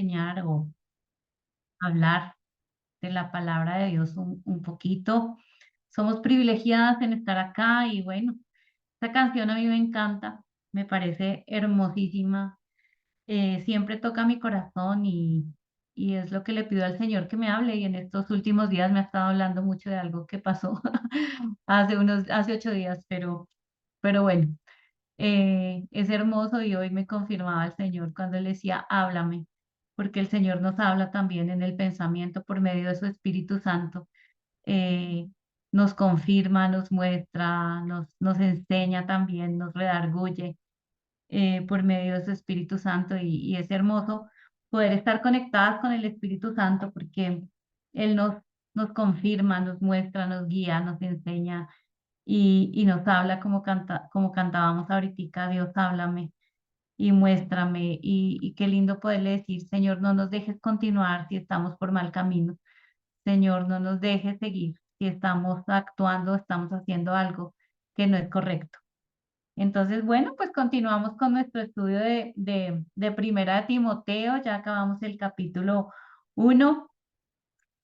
enseñar o hablar de la palabra de Dios un poquito. Somos privilegiadas en estar acá y bueno, esta canción a mí me encanta, me parece hermosísima, siempre toca mi corazón y es lo que le pido al Señor que me hable y en estos últimos días me ha estado hablando mucho de algo que pasó hace 8 días, pero bueno. Es hermoso y hoy me confirmaba el Señor cuando él decía, háblame, porque el Señor nos habla también en el pensamiento por medio de su Espíritu Santo. eh, Nos confirma, nos muestra, nos enseña también, nos redarguye por medio de su Espíritu Santo y es hermoso poder estar conectadas con el Espíritu Santo porque Él nos confirma, nos muestra, nos guía, nos enseña y nos habla como cantábamos ahorita, Dios háblame y muéstrame y qué lindo poderle decir, Señor, no nos dejes continuar si estamos por mal camino, Señor, no nos dejes seguir si estamos actuando, estamos haciendo algo que no es correcto. Entonces, bueno, pues continuamos con nuestro estudio de Primera de Timoteo, ya acabamos el capítulo 1,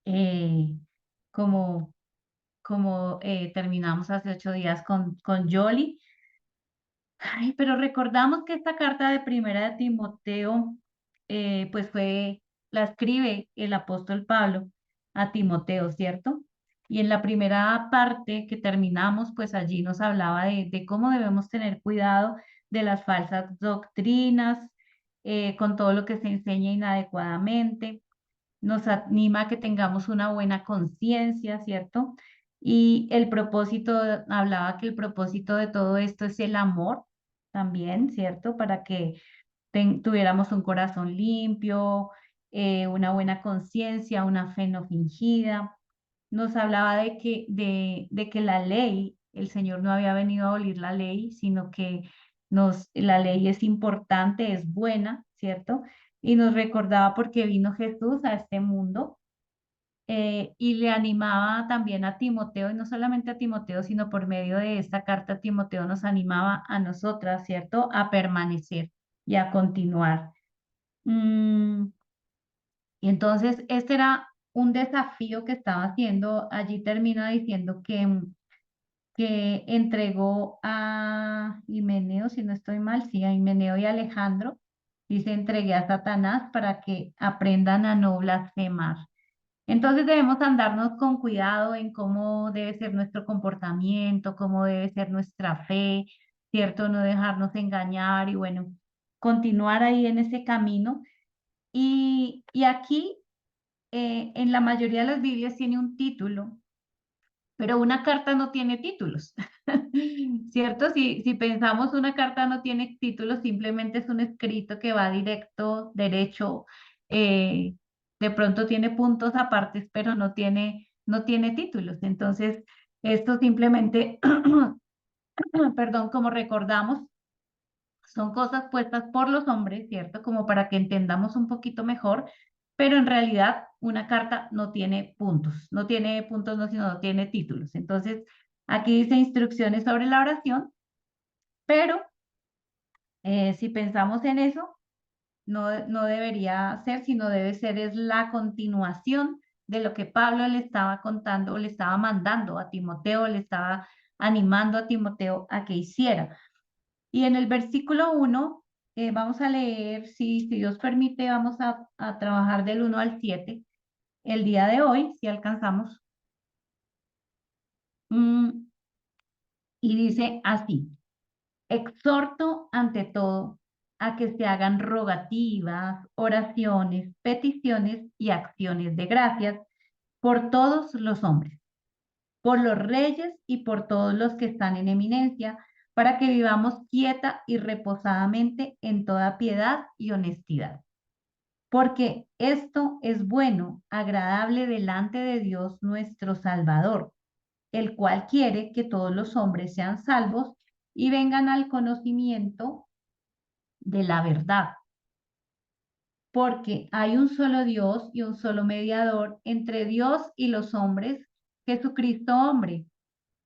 eh, como terminamos hace 8 días con Yoli. Ay, pero recordamos que esta carta de Primera de Timoteo, pues la escribe el apóstol Pablo a Timoteo, ¿cierto? Y en la primera parte que terminamos, pues allí nos hablaba de cómo debemos tener cuidado de las falsas doctrinas, con todo lo que se enseña inadecuadamente, nos anima a que tengamos una buena conciencia, ¿cierto? Y el propósito, hablaba que el propósito de todo esto es el amor también, ¿cierto? Para que tuviéramos un corazón limpio, una buena conciencia, una fe no fingida. Nos hablaba de que la ley, el Señor no había venido a abolir la ley, sino que la ley es importante, es buena, ¿cierto? Y nos recordaba por qué vino Jesús a este mundo, y le animaba también a Timoteo, y no solamente a Timoteo, sino por medio de esta carta Timoteo nos animaba a nosotras, ¿cierto? A permanecer y a continuar. Mm, y entonces este era un desafío que estaba haciendo. Allí termina diciendo que entregó a Himeneo, si no estoy mal, sí, a Himeneo y Alejandro, dice, entregué a Satanás para que aprendan a no blasfemar. Entonces debemos andarnos con cuidado en cómo debe ser nuestro comportamiento, cómo debe ser nuestra fe, ¿cierto? No dejarnos engañar y bueno, continuar ahí en ese camino. Y aquí, en la mayoría de las Biblias tiene un título, pero una carta no tiene títulos, ¿cierto? Si pensamos una carta no tiene títulos, simplemente es un escrito que va directo, derecho, eh, de pronto tiene puntos apartes, pero no tiene títulos. Entonces, esto simplemente, perdón, como recordamos, son cosas puestas por los hombres, ¿cierto? Como para que entendamos un poquito mejor, pero en realidad una carta no tiene puntos, no, sino no tiene títulos. Entonces, aquí dice instrucciones sobre la oración, pero si pensamos en eso, no debería ser, sino debe ser es la continuación de lo que Pablo le estaba contando o le estaba mandando a Timoteo, le estaba animando a Timoteo a que hiciera. Y en el versículo 1, vamos a leer, si Dios permite, vamos a trabajar del 1 al 7 el día de hoy, si alcanzamos. Mm, y dice así, exhorto ante todo a que se hagan rogativas, oraciones, peticiones y acciones de gracias por todos los hombres, por los reyes y por todos los que están en eminencia, para que vivamos quieta y reposadamente en toda piedad y honestidad. Porque esto es bueno, agradable delante de Dios nuestro Salvador, el cual quiere que todos los hombres sean salvos y vengan al conocimiento de la verdad. Porque hay un solo Dios y un solo mediador entre Dios y los hombres, Jesucristo hombre,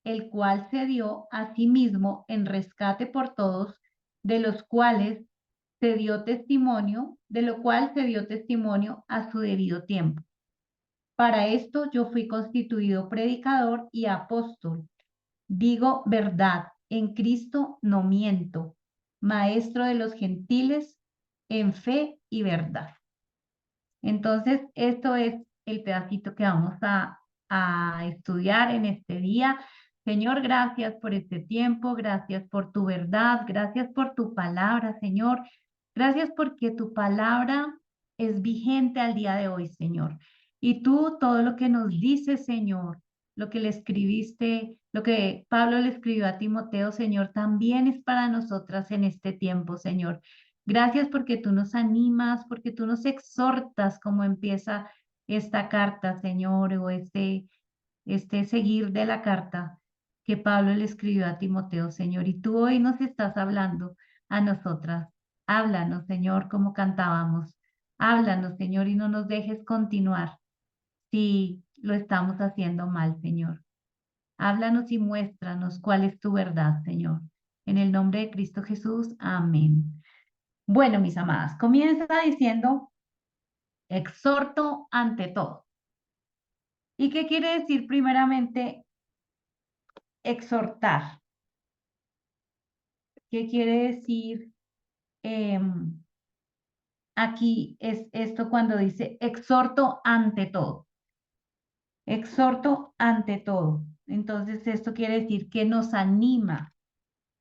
el cual se dio a sí mismo en rescate por todos, de los cuales se dio testimonio, de lo cual se dio testimonio a su debido tiempo. Para esto yo fui constituido predicador y apóstol. Digo verdad, en Cristo no miento, maestro de los gentiles en fe y verdad. Entonces, esto es el pedacito que vamos a estudiar en este día. Señor, gracias por este tiempo, gracias por tu verdad, gracias por tu palabra, Señor. Gracias porque tu palabra es vigente al día de hoy, Señor. Y tú todo lo que nos dices, Señor, lo que le escribiste, lo que Pablo le escribió a Timoteo, Señor, también es para nosotras en este tiempo, Señor. Gracias porque tú nos animas, porque tú nos exhortas como empieza esta carta, Señor, o este seguir de la carta que Pablo le escribió a Timoteo, Señor. Y tú hoy nos estás hablando a nosotras. Háblanos, Señor, como cantábamos. Háblanos, Señor, y no nos dejes continuar si lo estamos haciendo mal, Señor. Háblanos y muéstranos cuál es tu verdad, Señor. En el nombre de Cristo Jesús, amén. Bueno, mis amadas, comienza diciendo, exhorto ante todo. ¿Y qué quiere decir primeramente exhortar? ¿Qué quiere decir aquí es esto cuando dice exhorto ante todo? Exhorto ante todo. Entonces, esto quiere decir que nos anima.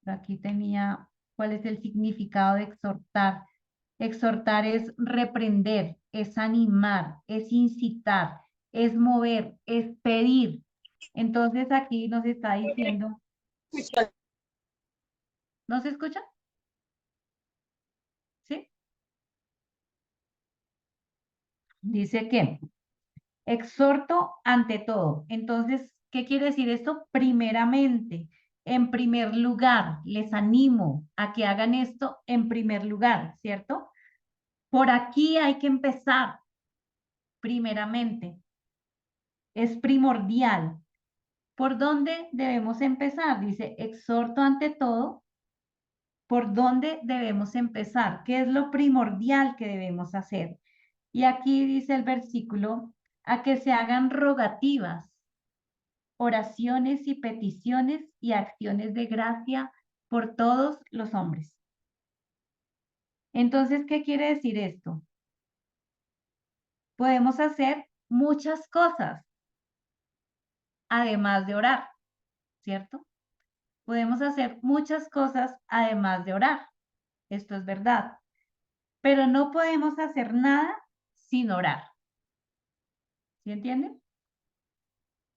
Aquí tenía cuál es el significado de exhortar. Exhortar es reprender, es animar, es incitar, es mover, es pedir. Entonces aquí nos está diciendo, ¿no se escucha? ¿Sí? Dice que exhorto ante todo. Entonces, ¿qué quiere decir esto? Primeramente, en primer lugar, les animo a que hagan esto en primer lugar, ¿cierto? Por aquí hay que empezar, primeramente. Es primordial. ¿Por dónde debemos empezar? Dice, exhorto ante todo. ¿Por dónde debemos empezar? ¿Qué es lo primordial que debemos hacer? Y aquí dice el versículo, a que se hagan rogativas, oraciones y peticiones y acciones de gracia por todos los hombres. Entonces, ¿qué quiere decir esto? Podemos hacer muchas cosas, además de orar, ¿cierto? Podemos hacer muchas cosas además de orar. Esto es verdad. Pero no podemos hacer nada sin orar. ¿Sí entienden?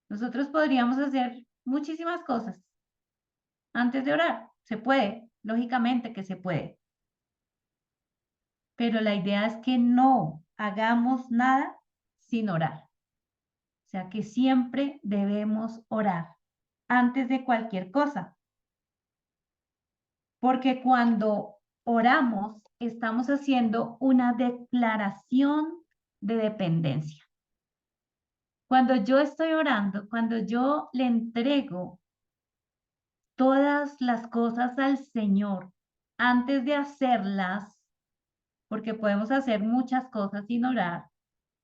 Nosotros podríamos hacer muchísimas cosas antes de orar. Se puede, lógicamente que se puede. Pero la idea es que no hagamos nada sin orar. O sea que siempre debemos orar antes de cualquier cosa. Porque cuando oramos, estamos haciendo una declaración de dependencia. Cuando yo estoy orando, cuando yo le entrego todas las cosas al Señor antes de hacerlas, porque podemos hacer muchas cosas sin orar,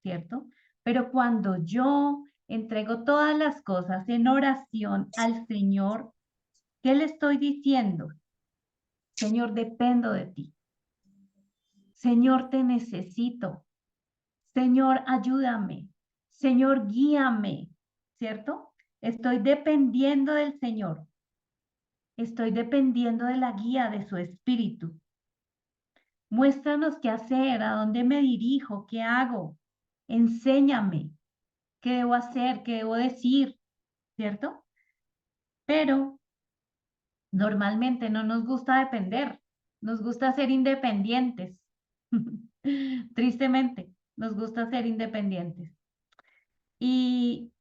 ¿cierto? Pero cuando yo entrego todas las cosas en oración al Señor, ¿qué le estoy diciendo? Señor, dependo de ti. Señor, te necesito. Señor, ayúdame. Señor, guíame, ¿cierto? Estoy dependiendo del Señor. Estoy dependiendo de la guía de su espíritu. Muéstranos qué hacer, a dónde me dirijo, qué hago. Enséñame qué debo hacer, qué debo decir, ¿cierto? Pero normalmente no nos gusta depender, nos gusta ser independientes. Tristemente, nos gusta ser independientes. Y,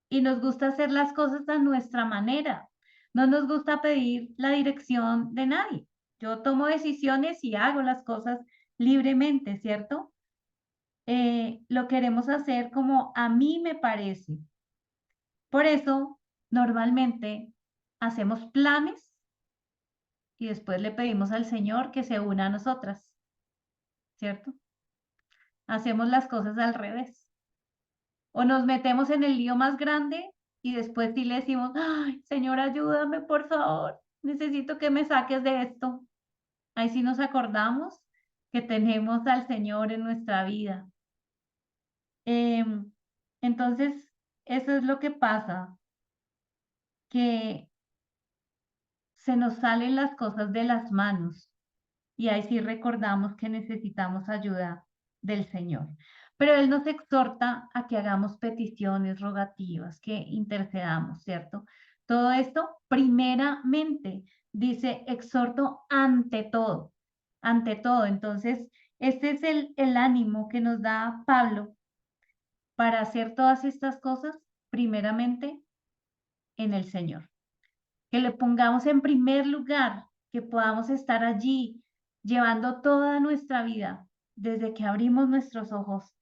y nos gusta hacer las cosas a nuestra manera. No nos gusta pedir la dirección de nadie. Yo tomo decisiones y hago las cosas libremente, ¿cierto? Lo queremos hacer como a mí me parece. Por eso, normalmente hacemos planes y después le pedimos al Señor que se una a nosotras. ¿cierto? Hacemos las cosas al revés. O nos metemos en el lío más grande y después sí le decimos, ay, Señor, ayúdame, por favor. Necesito que me saques de esto. Ahí sí nos acordamos que tenemos al Señor en nuestra vida. Em, entonces, eso es lo que pasa, que se nos salen las cosas de las manos y ahí sí recordamos que necesitamos ayuda del Señor. Pero Él nos exhorta a que hagamos peticiones, rogativas, que intercedamos, ¿cierto? Todo esto, primeramente, dice, exhorto ante todo, ante todo. Entonces, este es el ánimo que nos da Pablo para hacer todas estas cosas, primeramente en el Señor. Que le pongamos en primer lugar, que podamos estar allí llevando toda nuestra vida, desde que abrimos nuestros ojos,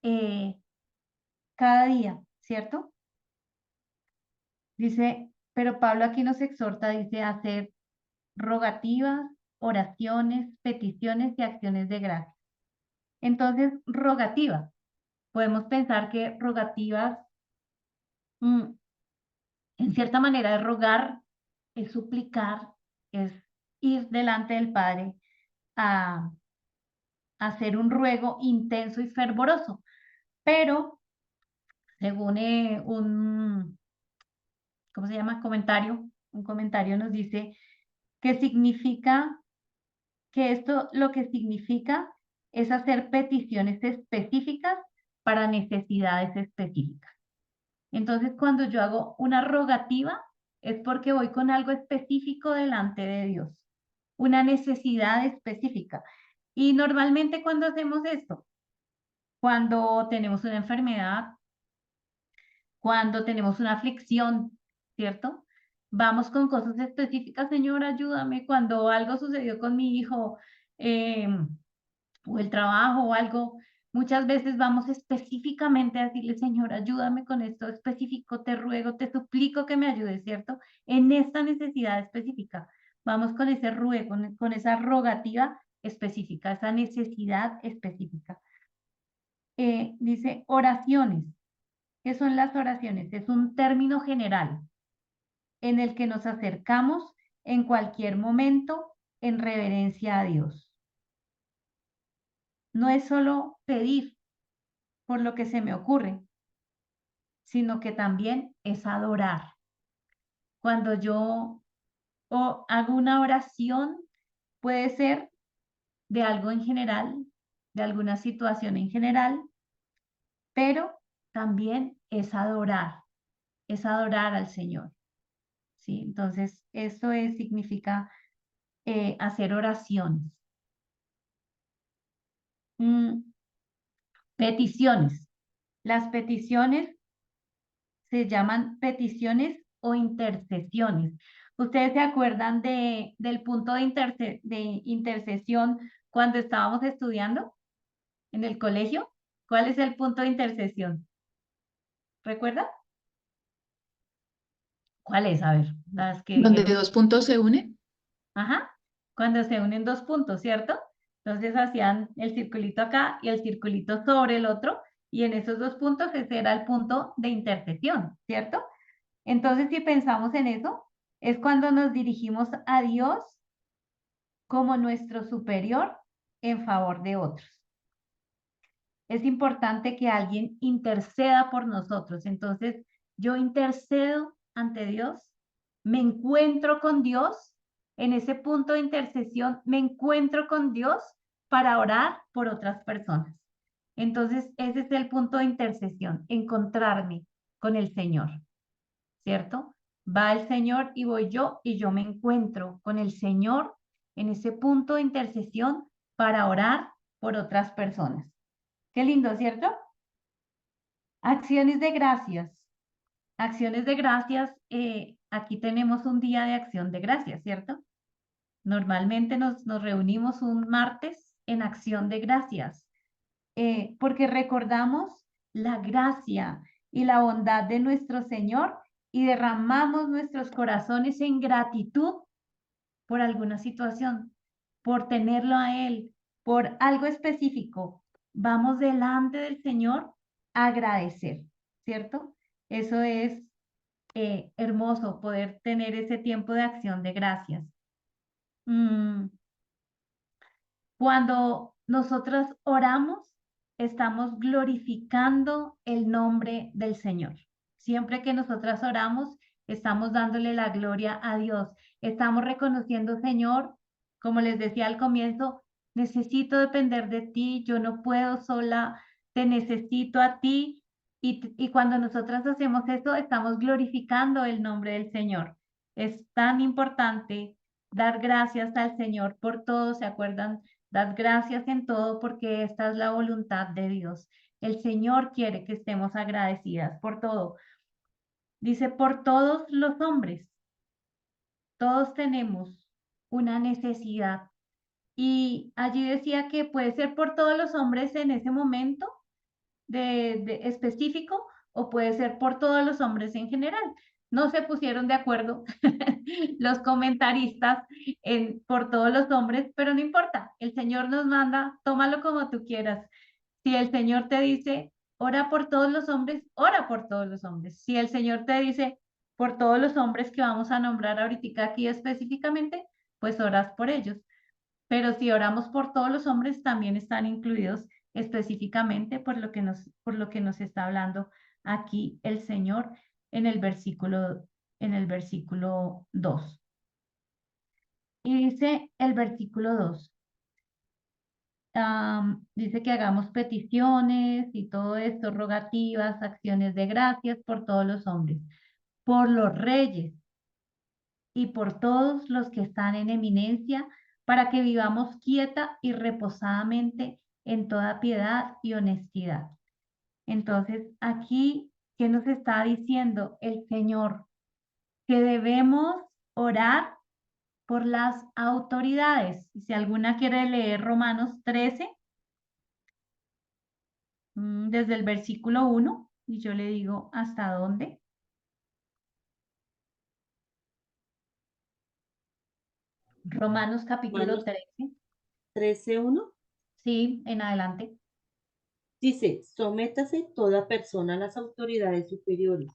eh, cada día, ¿cierto? Dice, pero Pablo aquí nos exhorta, dice, a hacer rogativas, oraciones, peticiones y acciones de gracia. Entonces, rogativas. Podemos pensar que rogativas, mm, en cierta manera, es rogar, es suplicar, es ir delante del Padre a hacer un ruego intenso y fervoroso. Pero, según ¿cómo se llama? Comentario, un comentario nos dice que significa, que esto lo que significa es hacer peticiones específicas para necesidades específicas. Entonces, cuando yo hago una rogativa, es porque voy con algo específico delante de Dios, una necesidad específica. Y normalmente cuando hacemos esto, cuando tenemos una enfermedad, cuando tenemos una aflicción, ¿cierto? Vamos con cosas específicas, Señor, ayúdame. Cuando algo sucedió con mi hijo, eh, o el trabajo o algo, muchas veces vamos específicamente a decirle, Señor, ayúdame con esto específico, te ruego, te suplico que me ayudes, ¿cierto? En esta necesidad específica. Vamos con ese ruego, con esa rogativa específica, esa necesidad específica. Dice oraciones. ¿Qué son las oraciones? Es un término general en el que nos acercamos en cualquier momento en reverencia a Dios. No es solo pedir por lo que se me ocurre, sino que también es adorar. Cuando yo hago una oración, puede ser de algo en general, de alguna situación en general, pero también es adorar al Señor. ¿Sí? Entonces, eso significa hacer oraciones. Mm, peticiones. Las peticiones se llaman peticiones o intercesiones. ¿Ustedes se acuerdan del punto de intercesión cuando estábamos estudiando en el colegio? ¿Cuál es el punto de intercesión? ¿Recuerda? ¿Cuál es? A ver, las que Donde dijeron. dos puntos se unen. Ajá, cuando se unen dos puntos, ¿cierto? Entonces hacían el circulito acá y el circulito sobre el otro, y en esos dos puntos ese era el punto de intersección, ¿cierto? Entonces, si pensamos en eso, es cuando nos dirigimos a Dios como nuestro superior en favor de otros. Es importante que alguien interceda por nosotros. Entonces, yo intercedo ante Dios, me encuentro con Dios, en ese punto de intercesión, me encuentro con Dios para orar por otras personas. Entonces, ese es el punto de intercesión, encontrarme con el Señor, ¿cierto? Va el Señor y voy yo y yo me encuentro con el Señor en ese punto de intercesión para orar por otras personas. Qué lindo, ¿cierto? Acciones de gracias. Acciones de gracias. Aquí tenemos un día de acción de gracias, ¿cierto? Normalmente nos reunimos un martes en acción de gracias, porque recordamos la gracia y la bondad de nuestro Señor y derramamos nuestros corazones en gratitud por alguna situación, por tenerlo a Él, por algo específico, vamos delante del Señor a agradecer, ¿cierto? Eso es hermoso, poder tener ese tiempo de acción de gracias. Mm, Cuando nosotros oramos, estamos glorificando el nombre del Señor. Siempre que nosotras oramos, estamos dándole la gloria a Dios. Estamos reconociendo, Señor, como les decía al comienzo, necesito depender de ti, yo no puedo sola, te necesito a ti. Y cuando nosotras hacemos eso, estamos glorificando el nombre del Señor. Es tan importante dar gracias al Señor por todo, ¿se acuerdan? Dad gracias en todo porque esta es la voluntad de Dios. El Señor quiere que estemos agradecidas por todo. Dice, por todos los hombres. Todos tenemos una necesidad. Y allí decía que puede ser por todos los hombres en ese momento de específico o puede ser por todos los hombres en general. No se pusieron de acuerdo los comentaristas por todos los hombres, pero no importa, el Señor nos manda, tómalo como tú quieras. Si el Señor te dice, ora por todos los hombres, ora por todos los hombres. Si el Señor te dice, por todos los hombres que vamos a nombrar ahorita aquí específicamente, pues oras por ellos. Pero si oramos por todos los hombres, también están incluidos específicamente por lo que nos está hablando aquí el Señor en el versículo 2. Y dice el versículo 2, dice que hagamos peticiones y todo esto, rogativas, acciones de gracias por todos los hombres, por los reyes y por todos los que están en eminencia, para que vivamos quieta y reposadamente en toda piedad y honestidad. Entonces, aquí, ¿qué nos está diciendo el Señor? Que debemos orar por las autoridades. Si alguna quiere leer Romanos 13, desde el versículo 1, y yo le digo hasta dónde. Romanos capítulo Romanos 13, 13:1 sí, en adelante. dice, sométase toda persona a las autoridades superiores,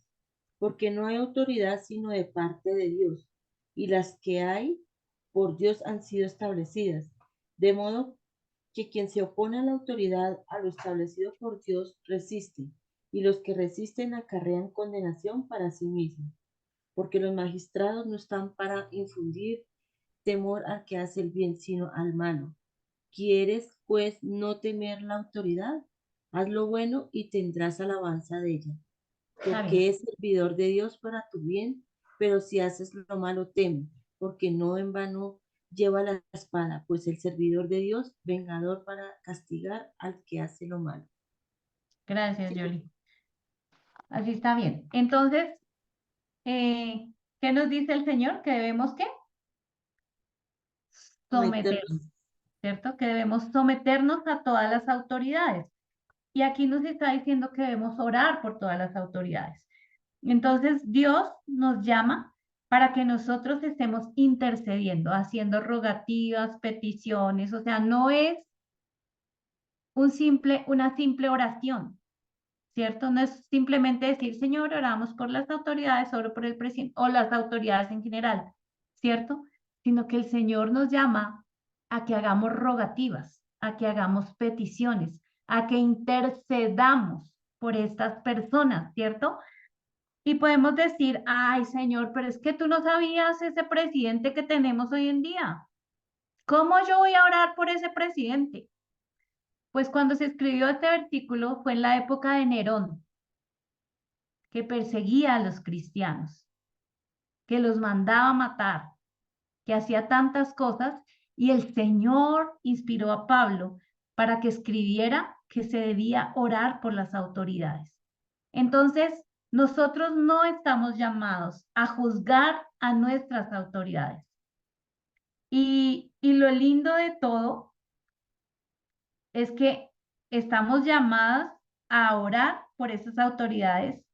porque no hay autoridad sino de parte de Dios, y las que hay por Dios han sido establecidas. De modo que quien se opone a la autoridad, a lo establecido por Dios, resiste, y los que resisten acarrean condenación para sí mismos, porque los magistrados no están para infundir temor al que hace el bien, sino al malo. ¿Quieres, pues, no temer la autoridad? Haz lo bueno y tendrás alabanza de ella, Está bien. porque es servidor de Dios para tu bien, pero si haces lo malo, teme, porque no en vano lleva la espada, pues el servidor de Dios, vengador para castigar al que hace lo malo. Gracias, ¿Sí? Yoli. Así está bien. Entonces, ¿qué nos dice el Señor? Que debemos, ¿qué? Someternos, Someternos. ¿cierto? Que debemos someternos a todas las autoridades. Y aquí nos está diciendo que debemos orar por todas las autoridades. Entonces, Dios nos llama para que nosotros estemos intercediendo, haciendo rogativas, peticiones, o sea, no es una simple oración, ¿cierto? No es simplemente decir, Señor, oramos por las autoridades, oro por el presidente o las autoridades en general, ¿cierto? Sino que el Señor nos llama a que hagamos rogativas, a que hagamos peticiones, a que intercedamos por estas personas, ¿cierto? Y podemos decir, ay, Señor, pero es que tú no sabías ese presidente que tenemos hoy en día. ¿Cómo yo voy a orar por ese presidente? Pues cuando se escribió este versículo fue en la época de Nerón, que perseguía a los cristianos, que los mandaba a matar, que hacía tantas cosas, y el Señor inspiró a Pablo para que escribiera que se debía orar por las autoridades. Entonces, nosotros no estamos llamados a juzgar a nuestras autoridades. Y lo lindo de todo es que estamos llamadas a orar por esas autoridades,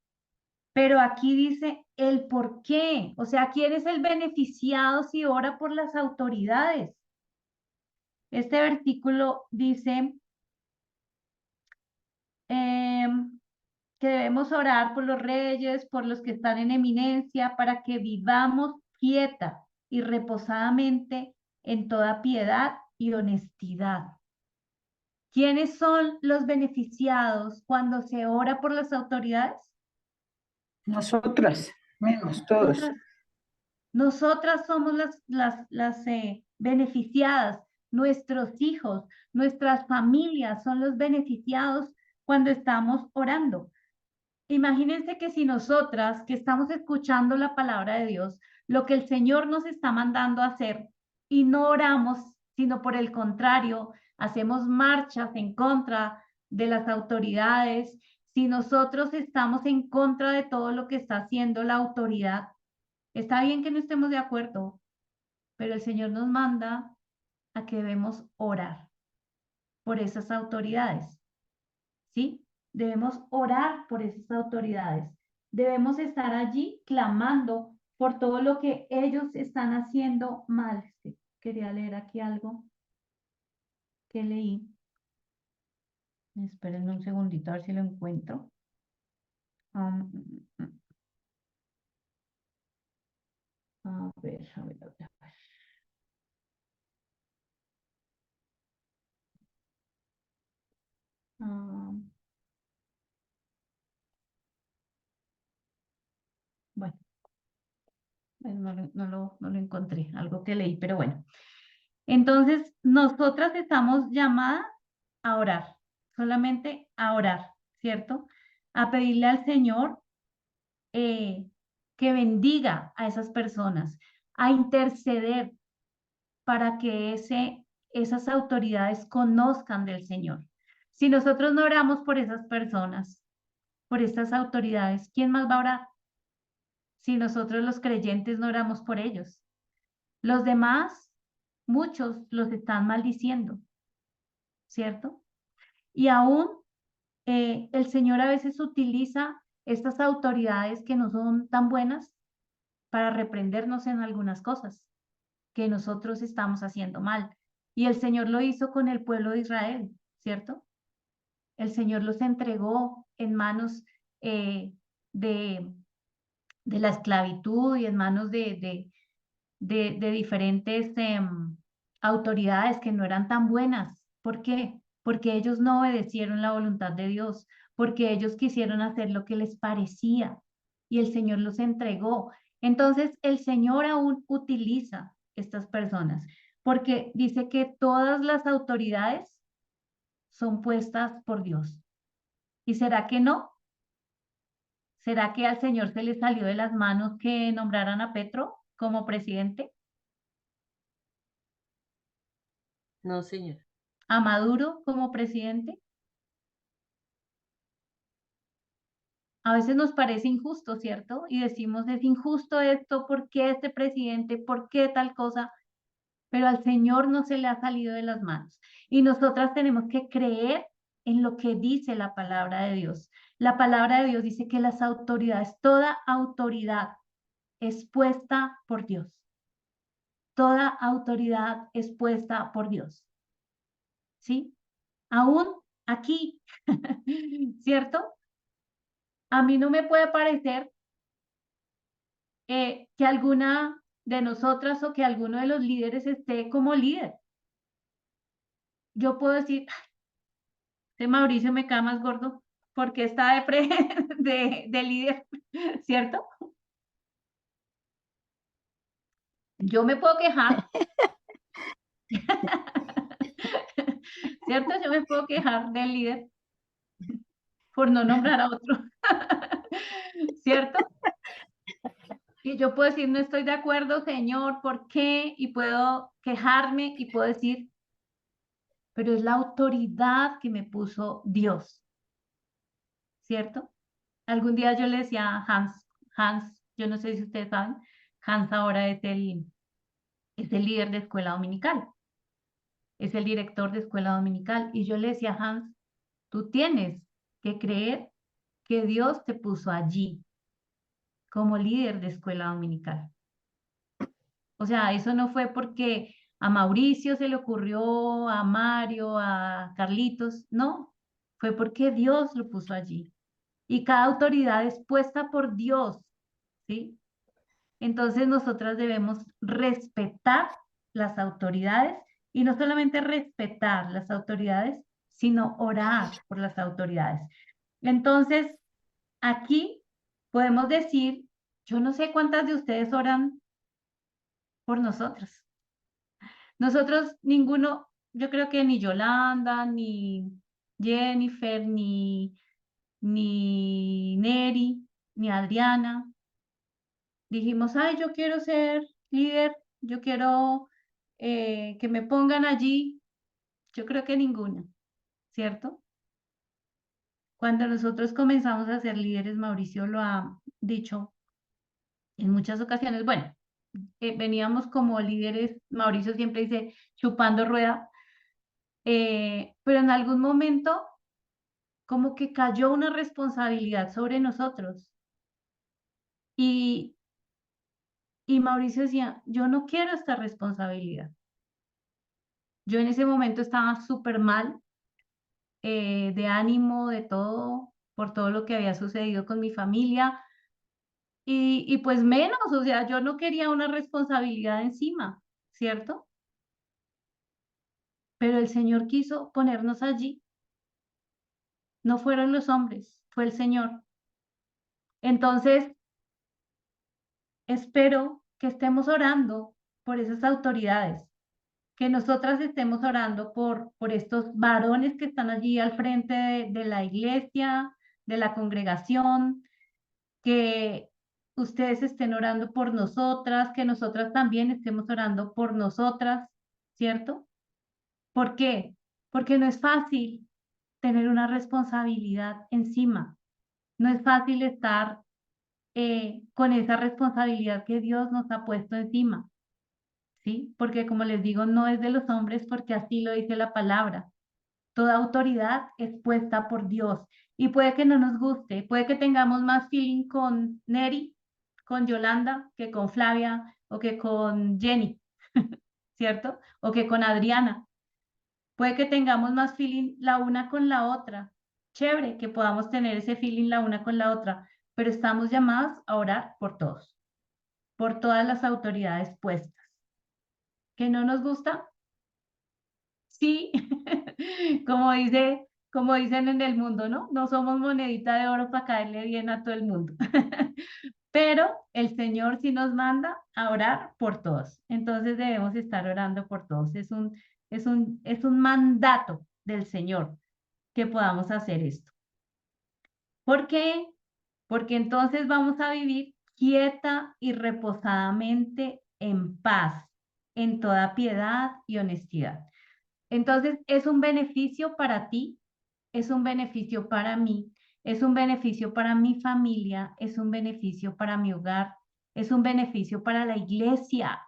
pero aquí dice el por qué. O sea, ¿quién es el beneficiado si ora por las autoridades? Este versículo dice que debemos orar por los reyes, por los que están en eminencia, para que vivamos quieta y reposadamente en toda piedad y honestidad. ¿Quiénes son los beneficiados cuando se ora por las autoridades? Nosotras, menos todos. Nosotras, nosotras somos las beneficiadas, nuestros hijos, nuestras familias son los beneficiados cuando estamos orando. Imagínense que si nosotras que estamos escuchando la palabra de Dios, lo que el Señor nos está mandando a hacer y no oramos, sino por el contrario, hacemos marchas en contra de las autoridades, si nosotros estamos en contra de todo lo que está haciendo la autoridad, está bien que no estemos de acuerdo, pero el Señor nos manda a que debemos orar por esas autoridades. ¿Sí? Debemos orar por esas autoridades. Debemos estar allí clamando por todo lo que ellos están haciendo mal. Quería leer aquí algo que leí. Espérenme un segundito a ver si lo encuentro. Um, a ver, a ver, a ver. Um, bueno, no lo encontré, algo que leí, pero bueno. Entonces, nosotras estamos llamadas a orar, solamente a orar, ¿cierto? A pedirle al Señor que bendiga a esas personas, a interceder para que esas autoridades conozcan del Señor. Si nosotros no oramos por esas personas, por estas autoridades, ¿quién más va a orar? Si nosotros los creyentes no oramos por ellos. Los demás, muchos los están maldiciendo, ¿cierto? Y aún el Señor a veces utiliza estas autoridades que no son tan buenas para reprendernos en algunas cosas que nosotros estamos haciendo mal. Y el Señor lo hizo con el pueblo de Israel, ¿cierto? El Señor los entregó en manos eh, de, de la esclavitud y en manos de diferentes autoridades que no eran tan buenas. ¿Por qué? Porque ellos no obedecieron la voluntad de Dios, porque ellos quisieron hacer lo que les parecía y el Señor los entregó. Entonces, el Señor aún utiliza estas personas porque dice que todas las autoridades son puestas por Dios. ¿Y será que no? ¿Será que al Señor se le salió de las manos que nombraran a Petro como presidente? No, señor. ¿A Maduro como presidente? A veces nos parece injusto, ¿cierto? Y decimos, es injusto esto, ¿por qué este presidente? ¿Por qué tal cosa? Pero al Señor no se le ha salido de las manos. Y nosotras tenemos que creer en lo que dice la palabra de Dios. La palabra de Dios dice que las autoridades, toda autoridad es puesta por Dios. Toda autoridad es puesta por Dios. ¿Sí? Aún aquí, ¿cierto? A mí no me puede parecer que alguna de nosotras o que alguno de los líderes esté como líder. Yo puedo decir, este Mauricio me cae más gordo porque está de líder, ¿cierto? Yo me puedo quejar, ¿cierto? Yo me puedo quejar del líder por no nombrar a otro, ¿cierto? Y yo puedo decir, no estoy de acuerdo, señor, ¿por qué? Y puedo quejarme y puedo decir, pero es la autoridad que me puso Dios, ¿cierto? Algún día yo le decía a Hans, yo no sé si ustedes saben, Hans ahora es el líder de escuela dominical, es el director de escuela dominical. Y yo le decía a Hans, tú tienes que creer que Dios te puso allí como líder de escuela dominical. O sea, eso no fue porque a Mauricio se le ocurrió, a Mario, a Carlitos, no, fue porque Dios lo puso allí. Y cada autoridad es puesta por Dios, ¿sí? Entonces nosotras debemos respetar las autoridades y no solamente respetar las autoridades, sino orar por las autoridades. Entonces, aquí podemos decir, yo no sé cuántas de ustedes oran por nosotros. Nosotros, ninguno, yo creo que ni Yolanda, ni Jennifer, ni Neri, ni Adriana, dijimos, ay, yo quiero ser líder, yo quiero que me pongan allí. Yo creo que ninguna, ¿cierto? Cuando nosotros comenzamos a ser líderes, Mauricio lo ha dicho en muchas ocasiones, bueno, veníamos como líderes, Mauricio siempre dice, chupando rueda, pero en algún momento como que cayó una responsabilidad sobre nosotros. Y, y Mauricio decía, yo no quiero esta responsabilidad. Yo en ese momento estaba súper mal, de ánimo, de todo, por todo lo que había sucedido con mi familia. Y pues menos, o sea, yo no quería una responsabilidad encima, ¿cierto? Pero el Señor quiso ponernos allí. No fueron los hombres, fue el Señor. Entonces, espero que estemos orando por esas autoridades, que nosotras estemos orando por estos varones que están allí al frente de la iglesia, de la congregación, que ustedes estén orando por nosotras, que nosotras también estemos orando por nosotras, ¿cierto? ¿Por qué? Porque no es fácil tener una responsabilidad encima. No es fácil estar con esa responsabilidad que Dios nos ha puesto encima, ¿sí? Porque como les digo, no es de los hombres porque así lo dice la palabra. Toda autoridad es puesta por Dios y puede que no nos guste, puede que tengamos más feeling con Neri, con Yolanda, que con Flavia o que con Jenny, ¿cierto? O que con Adriana. Puede que tengamos más feeling la una con la otra. Chévere que podamos tener ese feeling la una con la otra, pero estamos llamadas a orar por todos, por todas las autoridades puestas. ¿Que no nos gusta? Sí, como dicen en el mundo, ¿no? No somos monedita de oro para caerle bien a todo el mundo. Pero el Señor sí nos manda a orar por todos. Entonces debemos estar orando por todos. Es un mandato del Señor que podamos hacer esto. ¿Por qué? Porque entonces vamos a vivir quieta y reposadamente en paz, en toda piedad y honestidad. Entonces, es un beneficio para ti, es un beneficio para mí, es un beneficio para mi familia, es un beneficio para mi hogar, es un beneficio para la iglesia.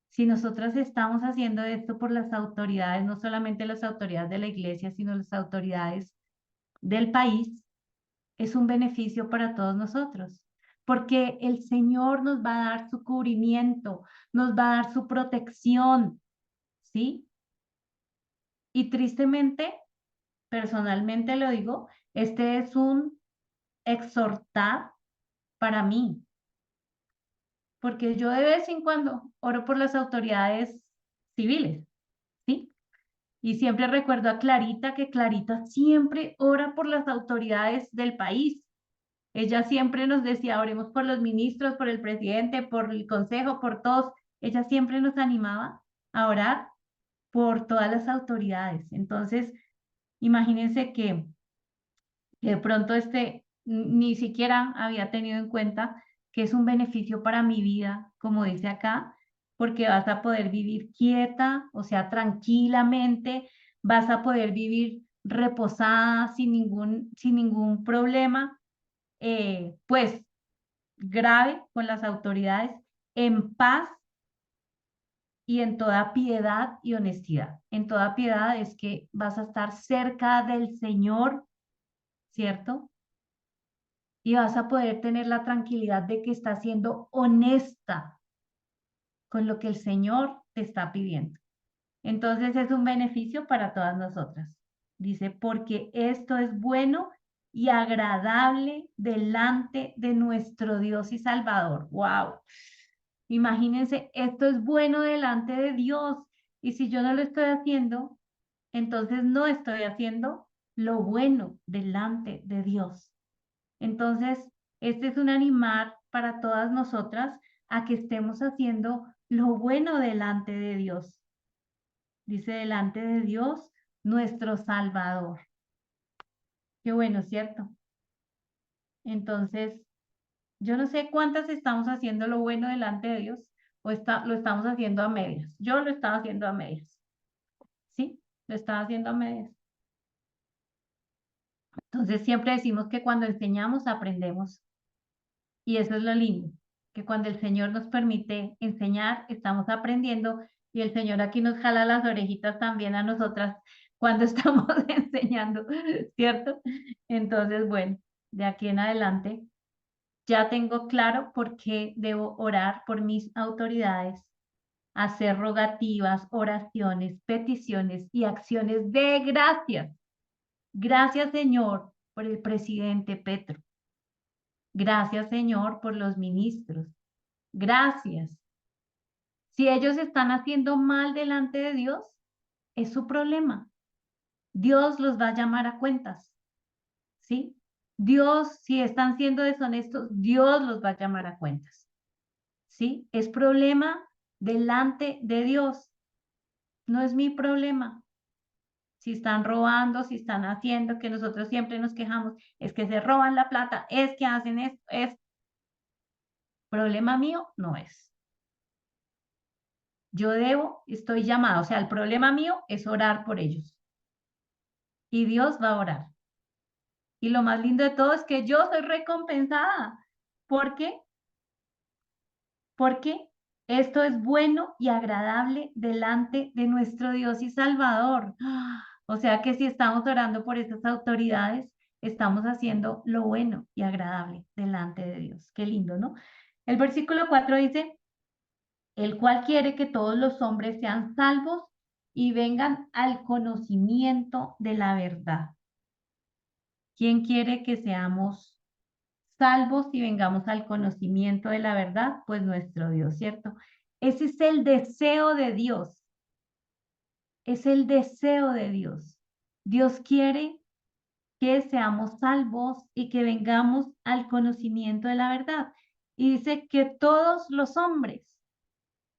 Si nosotras estamos haciendo esto por las autoridades, no solamente las autoridades de la iglesia, sino las autoridades del país, es un beneficio para todos nosotros, porque el Señor nos va a dar su cubrimiento, nos va a dar su protección, ¿sí? Y tristemente, personalmente lo digo, este es un exhortar para mí, porque yo de vez en cuando oro por las autoridades civiles, ¿sí? Y siempre recuerdo a Clarita, que Clarita siempre ora por las autoridades del país. Ella siempre nos decía, oremos por los ministros, por el presidente, por el consejo, por todos. Ella siempre nos animaba a orar por todas las autoridades. Entonces, imagínense que de pronto ni siquiera había tenido en cuenta que es un beneficio para mi vida, como dice acá, porque vas a poder vivir quieta, o sea, tranquilamente, vas a poder vivir reposada sin ningún problema, pues grave con las autoridades, en paz y en toda piedad y honestidad. En toda piedad es que vas a estar cerca del Señor, ¿cierto? Y vas a poder tener la tranquilidad de que estás siendo honesta con lo que el Señor te está pidiendo. Entonces es un beneficio para todas nosotras. Dice, porque esto es bueno y agradable delante de nuestro Dios y Salvador. ¡Wow! Imagínense, esto es bueno delante de Dios. Y si yo no lo estoy haciendo, entonces no estoy haciendo lo bueno delante de Dios. Entonces, este es un animar para todas nosotras a que estemos haciendo lo bueno delante de Dios. Dice delante de Dios, nuestro Salvador. Qué bueno, ¿cierto? Entonces, yo no sé cuántas estamos haciendo lo bueno delante de Dios o lo estamos haciendo a medias. Yo lo estaba haciendo a medias. ¿Sí? Lo estaba haciendo a medias. Entonces, siempre decimos que cuando enseñamos, aprendemos. Y eso es lo lindo, que cuando el Señor nos permite enseñar, estamos aprendiendo y el Señor aquí nos jala las orejitas también a nosotras cuando estamos enseñando, ¿cierto? Entonces, bueno, de aquí en adelante ya tengo claro por qué debo orar por mis autoridades, hacer rogativas, oraciones, peticiones y acciones de gracias. Gracias, Señor, por el presidente Petro. Gracias, Señor, por los ministros. Gracias. Si ellos están haciendo mal delante de Dios, es su problema. Dios los va a llamar a cuentas, ¿sí? Dios, si están siendo deshonestos, Dios los va a llamar a cuentas, ¿sí? Es problema delante de Dios, no es mi problema. Si están robando, si están haciendo, que nosotros siempre nos quejamos, es que se roban la plata, es que hacen esto, es problema mío, no es. Yo estoy llamado, o sea, el problema mío es orar por ellos. Y Dios va a orar. Y lo más lindo de todo es que yo soy recompensada. ¿Por qué? Porque esto es bueno y agradable delante de nuestro Dios y Salvador. O sea que si estamos orando por esas autoridades, estamos haciendo lo bueno y agradable delante de Dios. Qué lindo, ¿no? El versículo 4 dice, el cual quiere que todos los hombres sean salvos y vengan al conocimiento de la verdad. ¿Quién quiere que seamos salvos y vengamos al conocimiento de la verdad? Pues nuestro Dios, ¿cierto? Ese es el deseo de Dios. Es el deseo de Dios. Dios quiere que seamos salvos y que vengamos al conocimiento de la verdad. Y dice que todos los hombres,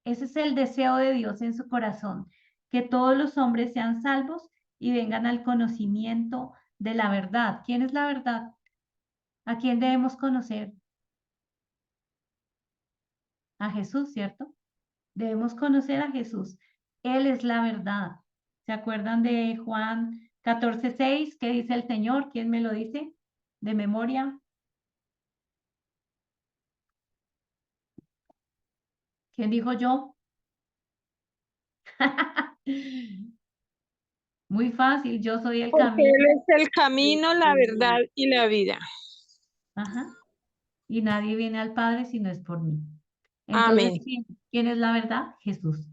ese es el deseo de Dios en su corazón, que todos los hombres sean salvos y vengan al conocimiento de la verdad. ¿Quién es la verdad? ¿A quién debemos conocer? A Jesús, ¿cierto? Debemos conocer a Jesús. Él es la verdad. ¿Se acuerdan de Juan 14:6? ¿Qué dice el Señor? ¿Quién me lo dice? De memoria. ¿Quién dijo yo? Muy fácil, yo soy el Porque camino. Él es el camino, la verdad y la vida. Ajá. Y nadie viene al Padre si no es por mí. Entonces, Amén. ¿quién es la verdad? Jesús.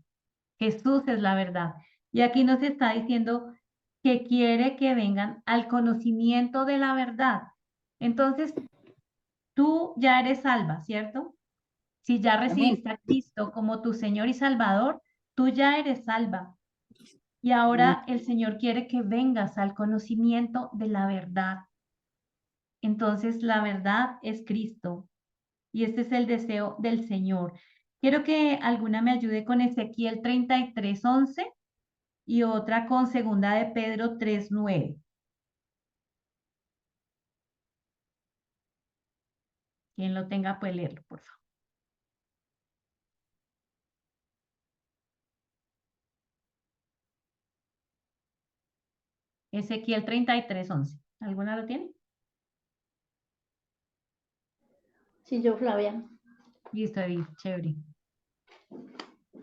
Jesús es la verdad. Y aquí nos está diciendo que quiere que vengan al conocimiento de la verdad. Entonces, tú ya eres salva, ¿cierto? Si ya Amén. recibiste a Cristo como tu Señor y Salvador, tú ya eres salva. Y ahora el Señor quiere que vengas al conocimiento de la verdad. Entonces, la verdad es Cristo. Y este es el deseo del Señor. Quiero que alguna me ayude con Ezequiel 33:11 y otra con segunda de Pedro 3:9. Quien lo tenga puede leerlo, por favor. Ezequiel 33:11. ¿Alguna lo tiene? Sí, yo, Flavia. Listo, Edith, chévere.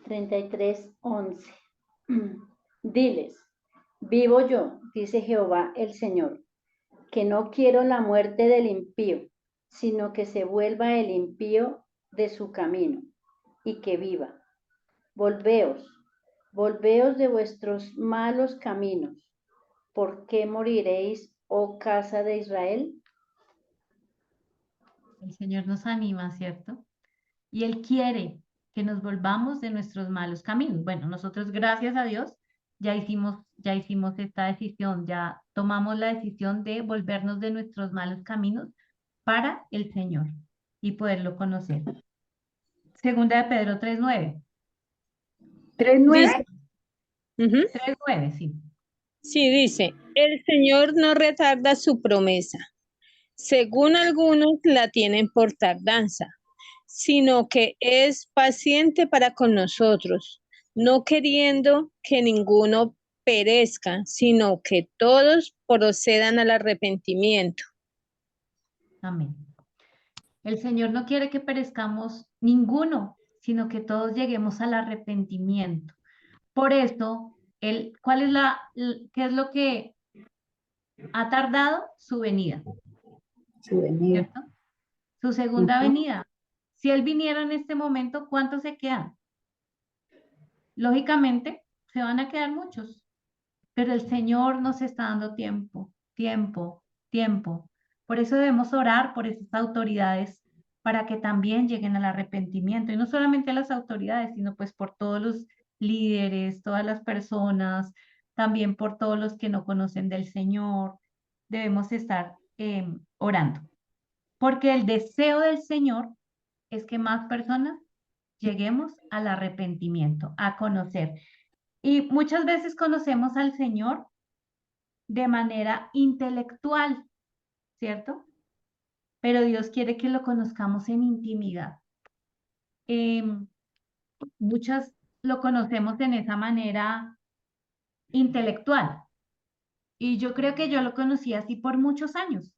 33:11. Diles, vivo yo, dice Jehová el Señor, que no quiero la muerte del impío, sino que se vuelva el impío de su camino y que viva. Volveos, Volveos de vuestros malos caminos. ¿Por qué moriréis, oh casa de Israel? El Señor nos anima, ¿cierto? Y Él quiere que nos volvamos de nuestros malos caminos. Bueno, nosotros, gracias a Dios, ya hicimos esta decisión, ya tomamos la decisión de volvernos de nuestros malos caminos para el Señor y poderlo conocer. Segunda de Pedro 3:9. 3:9. Dice, ujú, 3:9, sí. sí, dice, el Señor no retarda su promesa, según algunos la tienen por tardanza, sino que es paciente para con nosotros, no queriendo que ninguno perezca, sino que todos procedan al arrepentimiento. Amén. El Señor no quiere que perezcamos ninguno, sino que todos lleguemos al arrepentimiento. Por eso, ¿cuál es qué es lo que ha tardado? Su venida, Su venida. ¿cierto? Su segunda Ujú. venida. Si Él viniera en este momento, ¿cuántos se quedan? Lógicamente, se van a quedar muchos, pero el Señor nos está dando tiempo, tiempo, tiempo. Por eso debemos orar por esas autoridades para que también lleguen al arrepentimiento. Y no solamente a las autoridades, sino pues por todos los líderes, todas las personas, también por todos los que no conocen del Señor. Debemos estar orando. Porque el deseo del Señor es que más personas lleguemos al arrepentimiento, a conocer. Y muchas veces conocemos al Señor de manera intelectual, ¿cierto? Pero Dios quiere que lo conozcamos en intimidad. Muchas lo conocemos en esa manera intelectual. Y yo creo que yo lo conocí así por muchos años.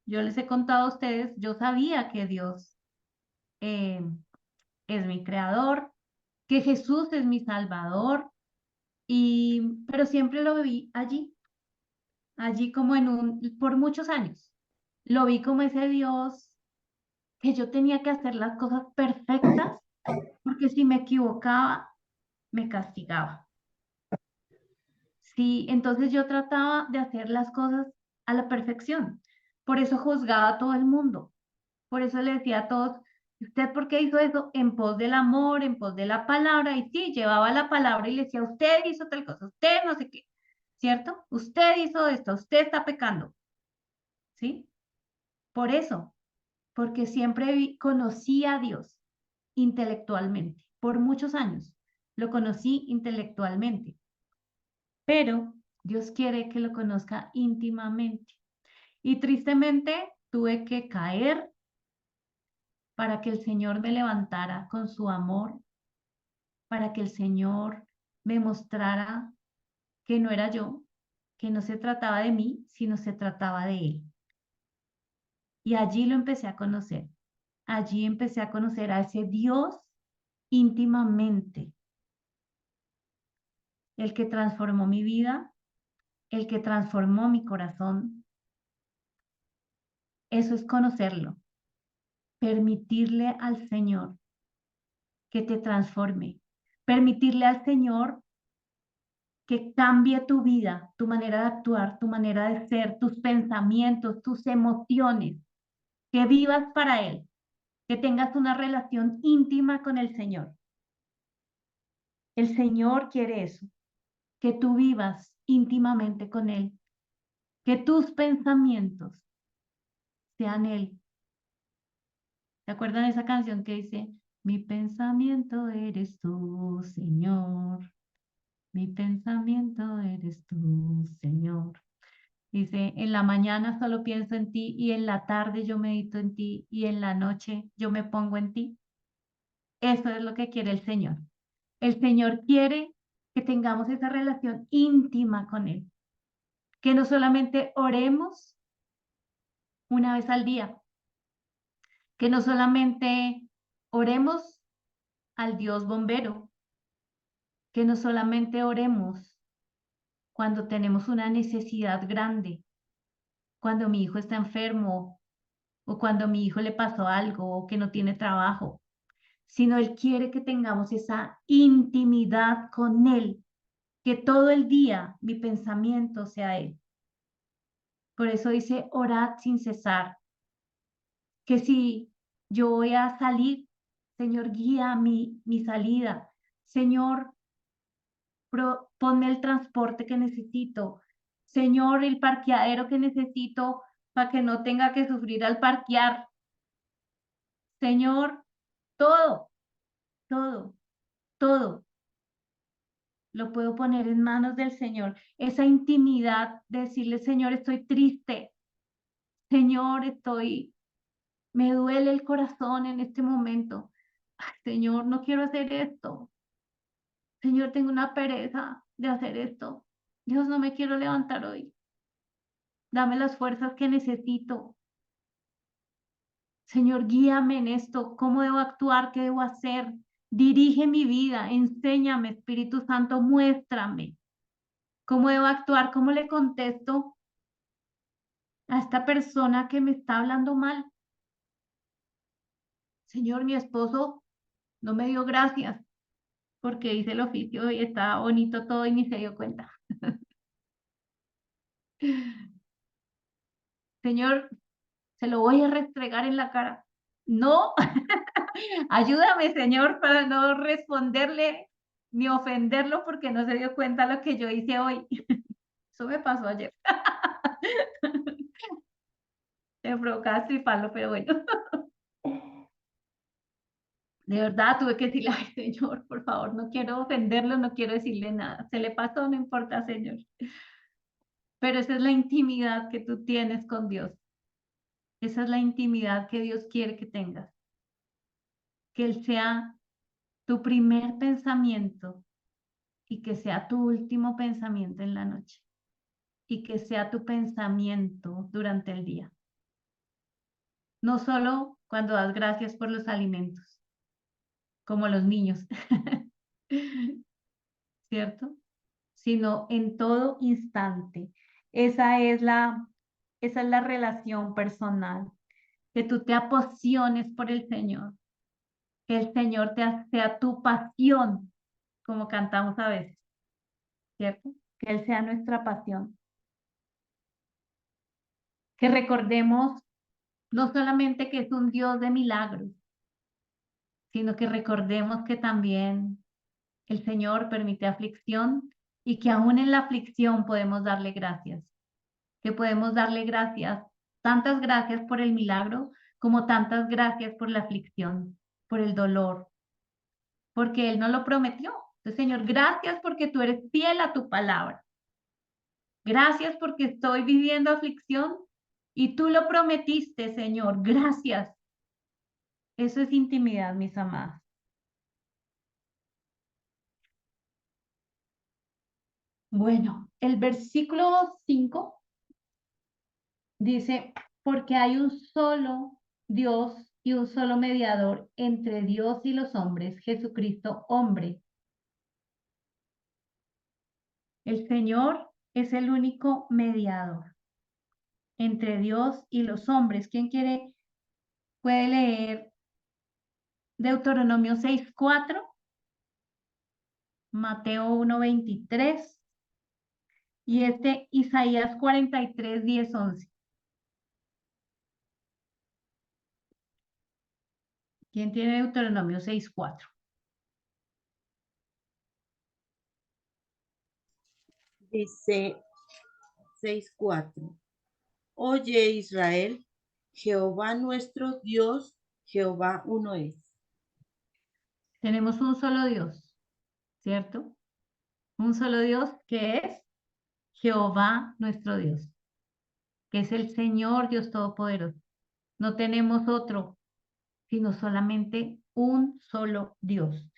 Yo les he contado a ustedes, yo sabía que Dios eh, es mi creador, que Jesús es mi salvador, pero siempre lo vi allí como por muchos años. Lo vi como ese Dios que yo tenía que hacer las cosas perfectas, porque si me equivocaba, me castigaba. Sí, entonces yo trataba de hacer las cosas a la perfección. Por eso juzgaba a todo el mundo. Por eso le decía a todos, ¿usted por qué hizo eso? En pos del amor, en pos de la palabra. Y sí, llevaba la palabra y le decía, usted hizo tal cosa, usted no sé qué, ¿cierto? Usted hizo esto, usted está pecando, ¿sí? Por eso, porque siempre conocí a Dios intelectualmente, por muchos años. Lo conocí intelectualmente, pero Dios quiere que lo conozca íntimamente. Y tristemente tuve que caer para que el Señor me levantara con su amor, para que el Señor me mostrara que no era yo, que no se trataba de mí, sino se trataba de Él. Y allí lo empecé a conocer. Allí empecé a conocer a ese Dios íntimamente, el que transformó mi vida, el que transformó mi corazón. Eso es conocerlo, permitirle al Señor que te transforme, permitirle al Señor que cambie tu vida, tu manera de actuar, tu manera de ser, tus pensamientos, tus emociones, que vivas para Él, que tengas una relación íntima con el Señor. El Señor quiere eso, que tú vivas íntimamente con Él, que tus pensamientos sean Él. ¿Se acuerdan de esa canción que dice, mi pensamiento eres tú, Señor? Mi pensamiento eres tú, Señor. Dice, en la mañana solo pienso en ti y en la tarde yo medito en ti y en la noche yo me pongo en ti. Eso es lo que quiere el Señor. El Señor quiere que tengamos esa relación íntima con Él, que no solamente oremos una vez al día, que no solamente oremos al Dios bombero, que no solamente oremos cuando tenemos una necesidad grande, cuando mi hijo está enfermo o cuando a mi hijo le pasó algo o que no tiene trabajo, sino Él quiere que tengamos esa intimidad con Él, que todo el día mi pensamiento sea Él. Por eso dice, orad sin cesar, que si yo voy a salir, Señor, guía mi salida. Señor, ponme el transporte que necesito. Señor, el parqueadero que necesito para que no tenga que sufrir al parquear. Señor, todo, todo, todo lo puedo poner en manos del Señor. Esa intimidad de decirle, Señor, estoy triste. Señor, me duele el corazón en este momento. Ay, Señor, no quiero hacer esto. Señor, tengo una pereza de hacer esto. Dios, no me quiero levantar hoy. Dame las fuerzas que necesito. Señor, guíame en esto. ¿Cómo debo actuar? ¿Qué debo hacer? Dirige mi vida. Enséñame, Espíritu Santo, muéstrame. ¿Cómo debo actuar? ¿Cómo le contesto a esta persona que me está hablando mal? Señor, mi esposo no me dio gracias porque hice el oficio y estaba bonito todo y ni se dio cuenta. Señor, se lo voy a restregar en la cara. No, ayúdame, Señor, para no responderle ni ofenderlo porque no se dio cuenta lo que yo hice hoy. Eso me pasó ayer. Me provocaba estriparlo, pero bueno. De verdad, tuve que decirle, ay, Señor, por favor, no quiero ofenderlo, no quiero decirle nada. Se le pasó, no importa, Señor. Pero esa es la intimidad que tú tienes con Dios. Esa es la intimidad que Dios quiere que tengas. Que Él sea tu primer pensamiento y que sea tu último pensamiento en la noche. Y que sea tu pensamiento durante el día. No solo cuando das gracias por los alimentos, como los niños, ¿cierto? Sino en todo instante. Esa es la relación personal, que tú te apasiones por el Señor, que el Señor sea tu pasión, como cantamos a veces, ¿cierto? Que Él sea nuestra pasión. Que recordemos no solamente que es un Dios de milagros, sino que recordemos que también el Señor permite aflicción y que aún en la aflicción podemos darle gracias, que podemos darle gracias, tantas gracias por el milagro como tantas gracias por la aflicción, por el dolor, porque Él nos lo prometió. Entonces, Señor, gracias porque tú eres fiel a tu palabra. Gracias porque estoy viviendo aflicción y tú lo prometiste, Señor. Gracias. Eso es intimidad, mis amadas. Bueno, el versículo 5 dice, porque hay un solo Dios y un solo mediador entre Dios y los hombres, Jesucristo hombre. El Señor es el único mediador entre Dios y los hombres. ¿Quién puede leer Deuteronomio 6:4, Mateo 1:23 y Isaías 43:10-11? ¿Quién tiene Deuteronomio 6:4? Dice 6:4. Oye Israel, Jehová nuestro Dios, Jehová uno es. Tenemos un solo Dios, ¿cierto? Un solo Dios que es Jehová nuestro Dios, que es el Señor Dios Todopoderoso. No tenemos otro, sino solamente un solo Dios.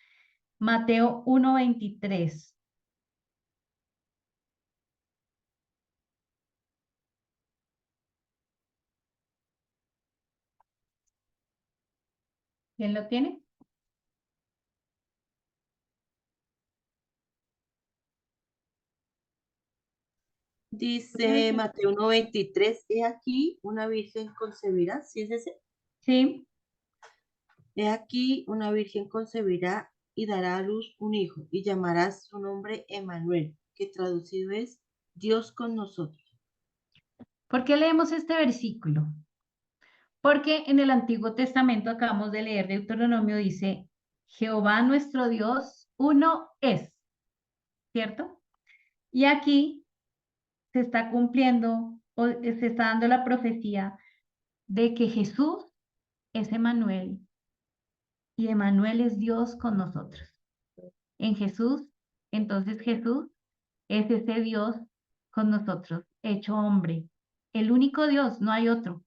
Mateo 1:23. ¿Quién lo tiene? Dice Mateo 1:23, he aquí una virgen concebirá, ¿sí es ese? Sí, He aquí, una virgen concebirá y dará a luz un hijo, y llamarás su nombre Emmanuel, que traducido es Dios con nosotros. ¿Por qué leemos este versículo? Porque en el Antiguo Testamento acabamos de leer Deuteronomio, dice, Jehová nuestro Dios, uno es, ¿cierto? Y aquí se está cumpliendo o se está dando la profecía de que Jesús es Emmanuel y Emmanuel es Dios con nosotros. En Jesús, entonces Jesús es ese Dios con nosotros, hecho hombre. El único Dios, no hay otro.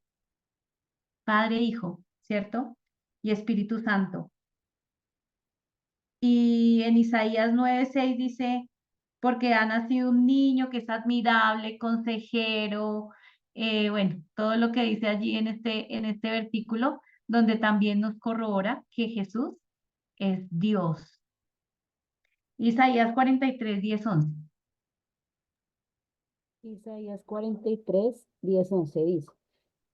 Padre, Hijo, ¿cierto? Y Espíritu Santo. Y en Isaías 9:6 dice, porque ha nacido un niño que es admirable, consejero, bueno, todo lo que dice allí en este versículo, donde también nos corrobora que Jesús es Dios. Isaías 43:10-11. Isaías 43, 10, 11 dice,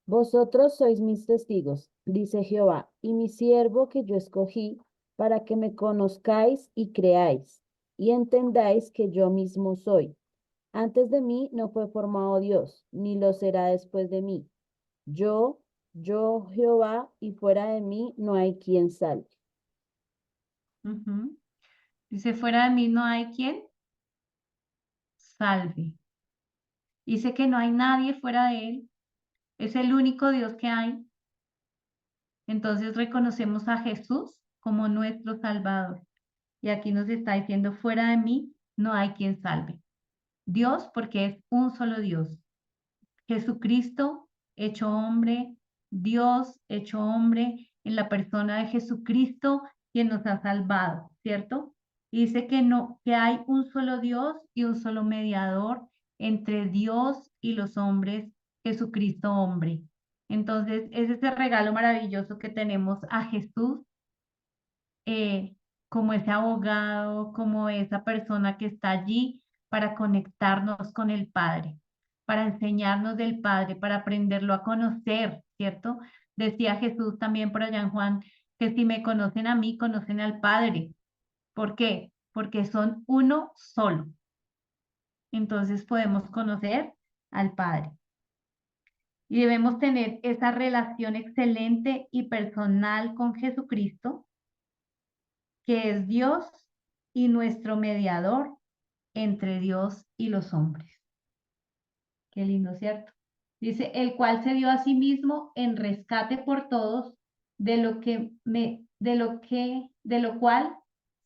Vosotros sois mis testigos, dice Jehová, y mi siervo que yo escogí, para que me conozcáis y creáis, y entendáis que yo mismo soy. Antes de mí no fue formado Dios, ni lo será después de mí. Yo Jehová, y fuera de mí no hay quien salve. Ujú. Dice, fuera de mí no hay quien salve. Dice que no hay nadie fuera de él. Es el único Dios que hay. Entonces reconocemos a Jesús como nuestro Salvador. Y aquí nos está diciendo, fuera de mí no hay quien salve. Dios, porque es un solo Dios. Jesucristo hecho hombre, Dios hecho hombre en la persona de Jesucristo, quien nos ha salvado, ¿cierto? Y dice que no, que hay un solo Dios y un solo mediador entre Dios y los hombres, Jesucristo hombre. Entonces, es ese regalo maravilloso que tenemos a Jesús como ese abogado, como esa persona que está allí para conectarnos con el Padre, para enseñarnos del Padre, para aprenderlo a conocer, ¿cierto? Decía Jesús también por allá en Juan, que si me conocen a mí, conocen al Padre. ¿Por qué? Porque son uno solo. Entonces podemos conocer al Padre. Y debemos tener esa relación excelente y personal con Jesucristo, que es Dios y nuestro mediador entre Dios y los hombres. Qué lindo, ¿cierto? Dice, el cual se dio a sí mismo en rescate por todos, de lo cual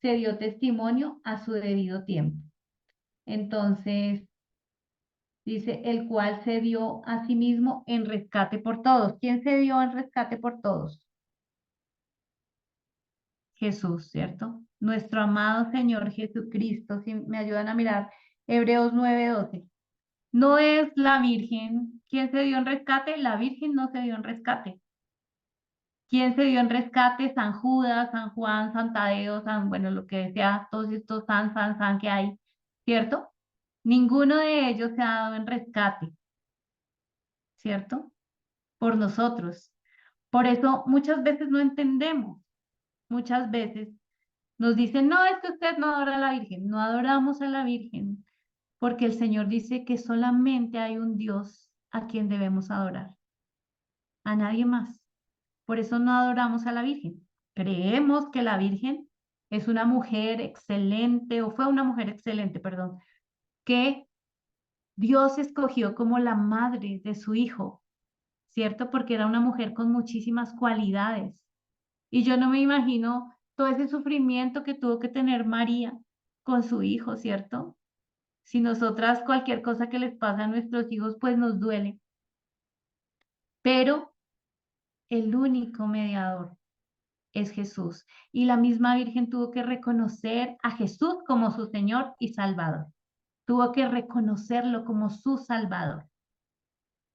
se dio testimonio a su debido tiempo. Entonces, dice, el cual se dio a sí mismo en rescate por todos. ¿Quién se dio en rescate por todos? Jesús, ¿cierto? Nuestro amado Señor Jesucristo, si me ayudan a mirar Hebreos 9:12. No es la Virgen quien se dio en rescate, la Virgen no se dio en rescate. ¿Quién se dio en rescate? San Judas, San Juan, San Tadeo, bueno, lo que sea, todos estos san que hay, ¿cierto? Ninguno de ellos se ha dado en rescate, ¿cierto? Por nosotros. Por eso muchas veces no entendemos, muchas veces nos dicen, no, es que usted no adora a la Virgen, no adoramos a la Virgen, porque el Señor dice que solamente hay un Dios a quien debemos adorar, a nadie más. Por eso no adoramos a la Virgen. Creemos que la Virgen es una mujer excelente, o fue una mujer excelente, perdón, que Dios escogió como la madre de su hijo, ¿cierto? Porque era una mujer con muchísimas cualidades. Y yo no me imagino todo ese sufrimiento que tuvo que tener María con su hijo, ¿cierto? Si nosotras cualquier cosa que les pasa a nuestros hijos, pues nos duele. Pero el único mediador es Jesús. Y la misma Virgen tuvo que reconocer a Jesús como su Señor y Salvador. Tuvo que reconocerlo como su Salvador.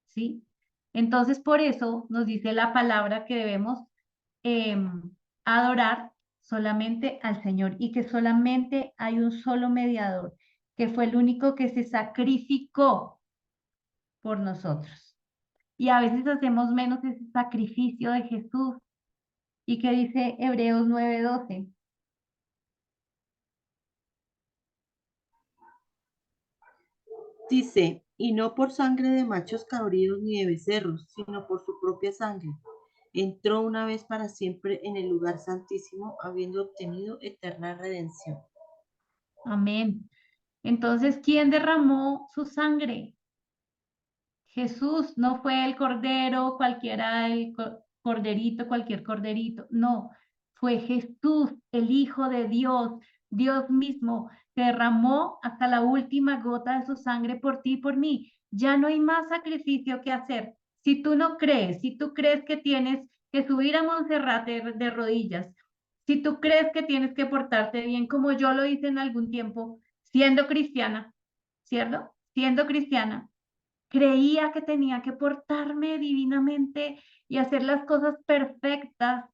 ¿Sí? Entonces, por eso nos dice la palabra que debemos adorar solamente al Señor y que solamente hay un solo mediador, que fue el único que se sacrificó por nosotros. Y a veces hacemos menos ese sacrificio de Jesús. ¿Y qué dice Hebreos 9:12? Dice, y no por sangre de machos cabríos ni de becerros, sino por su propia sangre. Entró una vez para siempre en el lugar santísimo, habiendo obtenido eterna redención. Amén. Entonces, ¿quién derramó su sangre? Jesús, no fue el cordero, cualquiera, corderito, cualquier corderito. No, fue Jesús, el Hijo de Dios, Dios mismo, que derramó hasta la última gota de su sangre por ti y por mí. Ya no hay más sacrificio que hacer. Si tú no crees, si tú crees que tienes que subir a Montserrat de rodillas, si tú crees que tienes que portarte bien, como yo lo hice en algún tiempo, siendo cristiana, ¿cierto? Siendo cristiana, creía que tenía que portarme divinamente y hacer las cosas perfectas.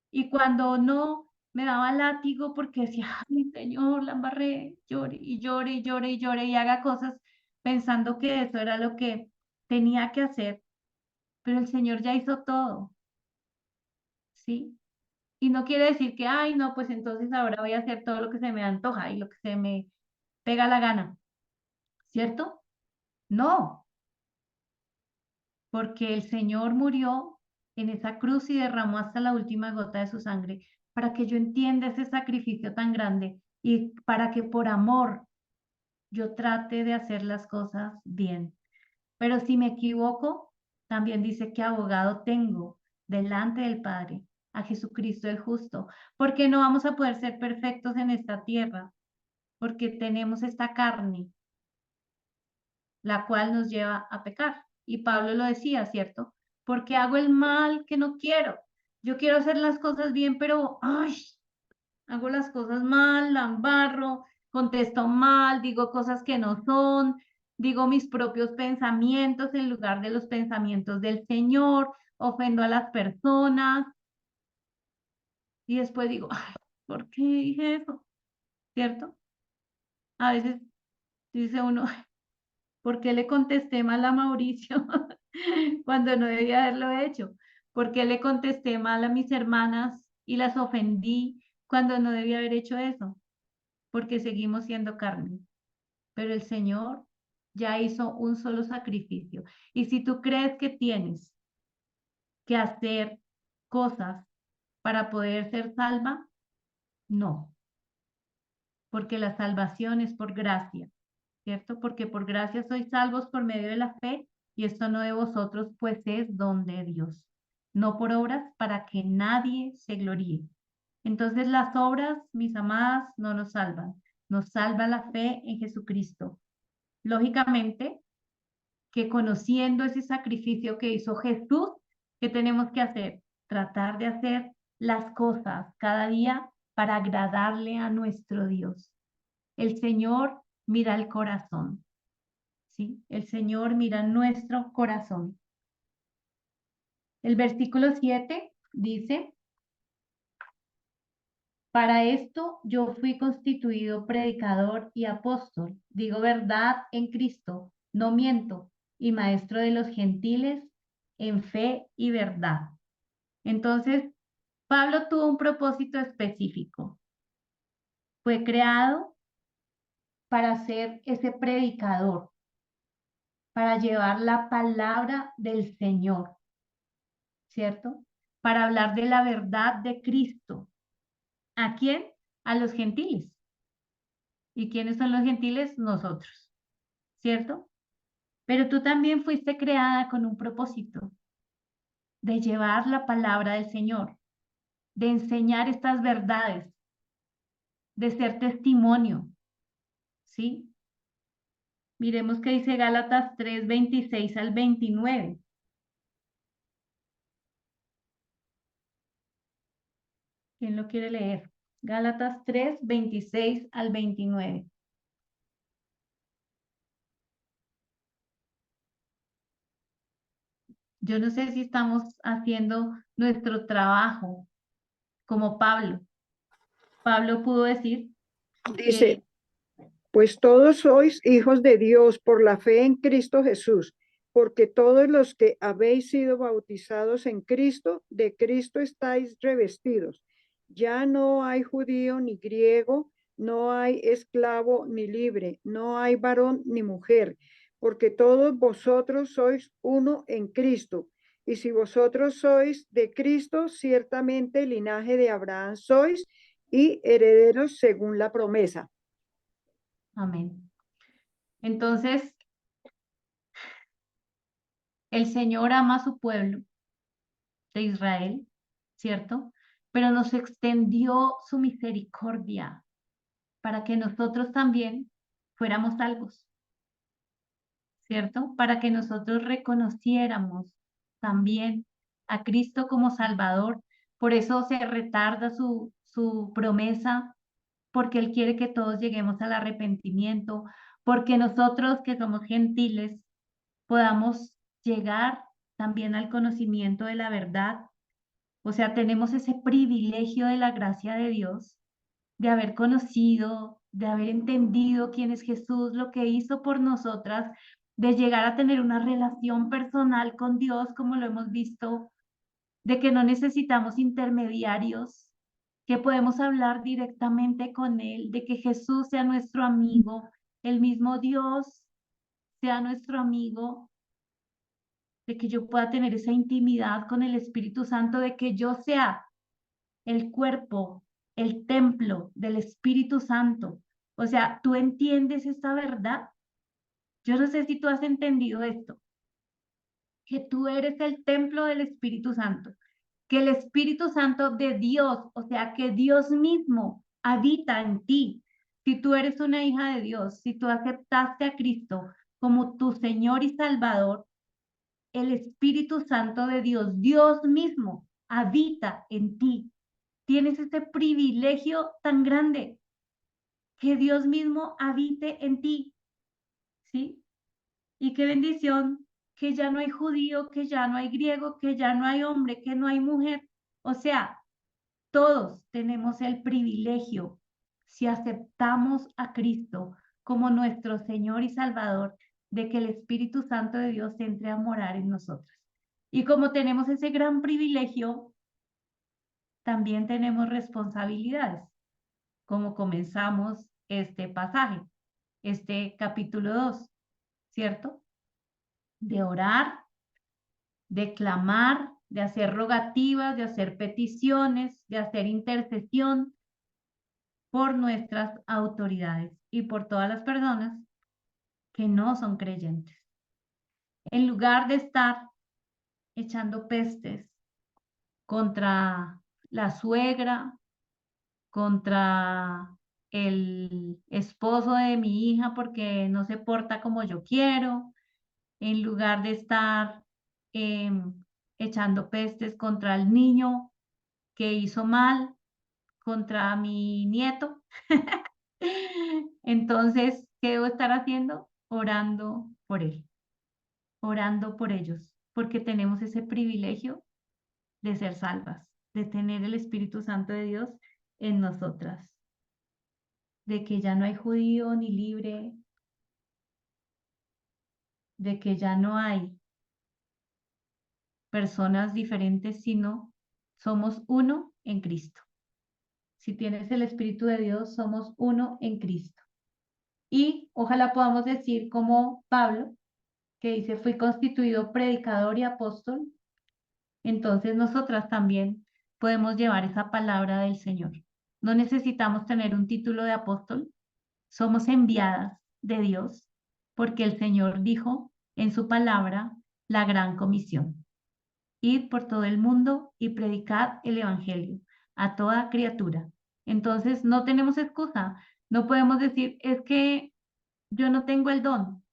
Y cuando no, me daba látigo porque decía, ay, Señor, la embarré, llore y llore y llore y llore y haga cosas pensando que eso era lo que tenía que hacer. Pero el Señor ya hizo todo, ¿sí? Y no quiere decir que, ay, no, pues entonces ahora voy a hacer todo lo que se me antoja y lo que se me pega la gana, ¿cierto? No, porque el Señor murió en esa cruz y derramó hasta la última gota de su sangre para que yo entienda ese sacrificio tan grande y para que por amor yo trate de hacer las cosas bien. Pero si me equivoco, también dice que abogado tengo delante del Padre, a Jesucristo el justo, porque no vamos a poder ser perfectos en esta tierra, porque tenemos esta carne, la cual nos lleva a pecar. Y Pablo lo decía, ¿cierto? Porque hago el mal que no quiero. Yo quiero hacer las cosas bien, pero, ay, hago las cosas mal, la embarro, contesto mal, digo cosas que no son, digo mis propios pensamientos en lugar de los pensamientos del Señor, ofendo a las personas y después digo, ay, ¿por qué dije eso? ¿Cierto? A veces dice uno, ¿por qué le contesté mal a Mauricio cuando no debía haberlo hecho? ¿Por qué le contesté mal a mis hermanas y las ofendí cuando no debía haber hecho eso? Porque seguimos siendo carne. Pero el Señor ya hizo un solo sacrificio. Y si tú crees que tienes que hacer cosas para poder ser salva, no, porque la salvación es por gracia. ¿Cierto? Porque por gracia sois salvos por medio de la fe, y esto no de vosotros, pues es don de Dios, no por obras para que nadie se gloríe. Entonces las obras, mis amadas, no nos salva la fe en Jesucristo. Lógicamente que conociendo ese sacrificio que hizo Jesús, ¿qué tenemos que hacer? Tratar de hacer las cosas cada día para agradarle a nuestro Dios. El Señor mira el corazón. ¿Sí? El Señor mira nuestro corazón. El versículo 7 dice, para esto yo fui constituido predicador y apóstol, digo verdad en Cristo, no miento, y maestro de los gentiles en fe y verdad. Entonces, Pablo tuvo un propósito específico. Fue creado para ser ese predicador, para llevar la palabra del Señor. ¿Cierto? Para hablar de la verdad de Cristo. ¿A quién? A los gentiles. ¿Y quiénes son los gentiles? Nosotros, ¿cierto? Pero tú también fuiste creada con un propósito de llevar la palabra del Señor, de enseñar estas verdades, de ser testimonio, ¿sí? Miremos qué dice Gálatas 3:26 al 29. ¿Quién lo quiere leer? Gálatas 3:26 al 29. Yo no sé si estamos haciendo nuestro trabajo como Pablo. Pablo pudo decir Dice, que pues todos sois hijos de Dios por la fe en Cristo Jesús. porque todos los que habéis sido bautizados en Cristo, de Cristo estáis revestidos. Ya no hay judío ni griego, no hay esclavo ni libre, no hay varón ni mujer, porque todos vosotros sois uno en Cristo. Y si vosotros sois de Cristo, ciertamente linaje de Abraham sois y herederos según la promesa. Amén. Entonces, el Señor ama a su pueblo de Israel, ¿cierto? Pero nos extendió su misericordia para que nosotros también fuéramos salvos, ¿cierto? Para que nosotros reconociéramos también a Cristo como Salvador. Por eso se retarda su promesa, porque Él quiere que todos lleguemos al arrepentimiento, porque nosotros que somos gentiles podamos llegar también al conocimiento de la verdad. O sea, tenemos ese privilegio de la gracia de Dios, de haber conocido, de haber entendido quién es Jesús, lo que hizo por nosotras, de llegar a tener una relación personal con Dios, como lo hemos visto, de que no necesitamos intermediarios, que podemos hablar directamente con Él, de que Jesús sea nuestro amigo, el mismo Dios sea nuestro amigo, de que yo pueda tener esa intimidad con el Espíritu Santo, de que yo sea el cuerpo, el templo del Espíritu Santo. O sea, ¿tú entiendes esta verdad? Yo no sé si tú has entendido esto, que tú eres el templo del Espíritu Santo, que el Espíritu Santo de Dios, o sea, que Dios mismo habita en ti. Si tú eres una hija de Dios, si tú aceptaste a Cristo como tu Señor y Salvador, el Espíritu Santo de Dios, Dios mismo, habita en ti. Tienes este privilegio tan grande, que Dios mismo habite en ti, ¿sí? Y qué bendición que ya no hay judío, que ya no hay griego, que ya no hay hombre, que no hay mujer. O sea, todos tenemos el privilegio, si aceptamos a Cristo como nuestro Señor y Salvador, de que el Espíritu Santo de Dios entre a morar en nosotros. Y como tenemos ese gran privilegio, también tenemos responsabilidades, como comenzamos este pasaje, este capítulo 2, ¿cierto? De orar, de clamar, de hacer rogativas, de hacer peticiones, de hacer intercesión por nuestras autoridades y por todas las personas que no son creyentes. En lugar de estar echando pestes contra la suegra, contra el esposo de mi hija porque no se porta como yo quiero, en lugar de estar echando pestes contra el niño que hizo mal, contra mi nieto. Entonces, ¿qué debo estar haciendo? Orando por él, orando por ellos, porque tenemos ese privilegio de ser salvas, de tener el Espíritu Santo de Dios en nosotras, de que ya no hay judío ni libre, de que ya no hay personas diferentes, sino somos uno en Cristo. Si tienes el Espíritu de Dios, somos uno en Cristo. Y ojalá podamos decir como Pablo, que dice, fui constituido predicador y apóstol, entonces nosotras también podemos llevar esa palabra del Señor. No necesitamos tener un título de apóstol, somos enviadas de Dios, porque el Señor dijo en su palabra la gran comisión. Id por todo el mundo y predicad el Evangelio a toda criatura. Entonces no tenemos excusa, no podemos decir, es que yo no tengo el don,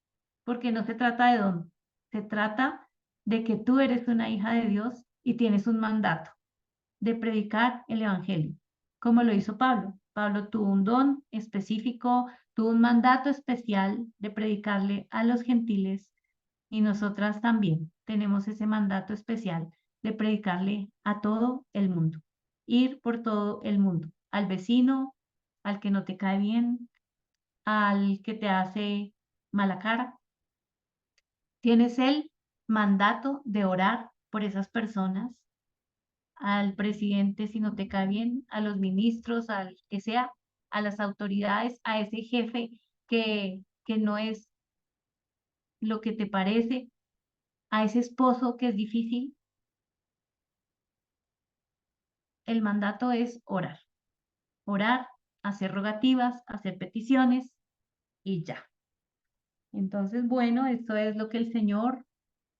porque no se trata de don, se trata de que tú eres una hija de Dios y tienes un mandato de predicar el Evangelio, como lo hizo Pablo. Pablo tuvo un don específico, tuvo un mandato especial de predicarle a los gentiles y nosotras también tenemos ese mandato especial de predicarle a todo el mundo, ir por todo el mundo, al vecino, al que no te cae bien, al que te hace mala cara. Tienes el mandato de orar por esas personas, al presidente si no te cae bien, a los ministros, al que sea, a las autoridades, a ese jefe que no es lo que te parece, a ese esposo que es difícil. El mandato es orar, orar, hacer rogativas, hacer peticiones y ya. Entonces, bueno, esto es lo que el Señor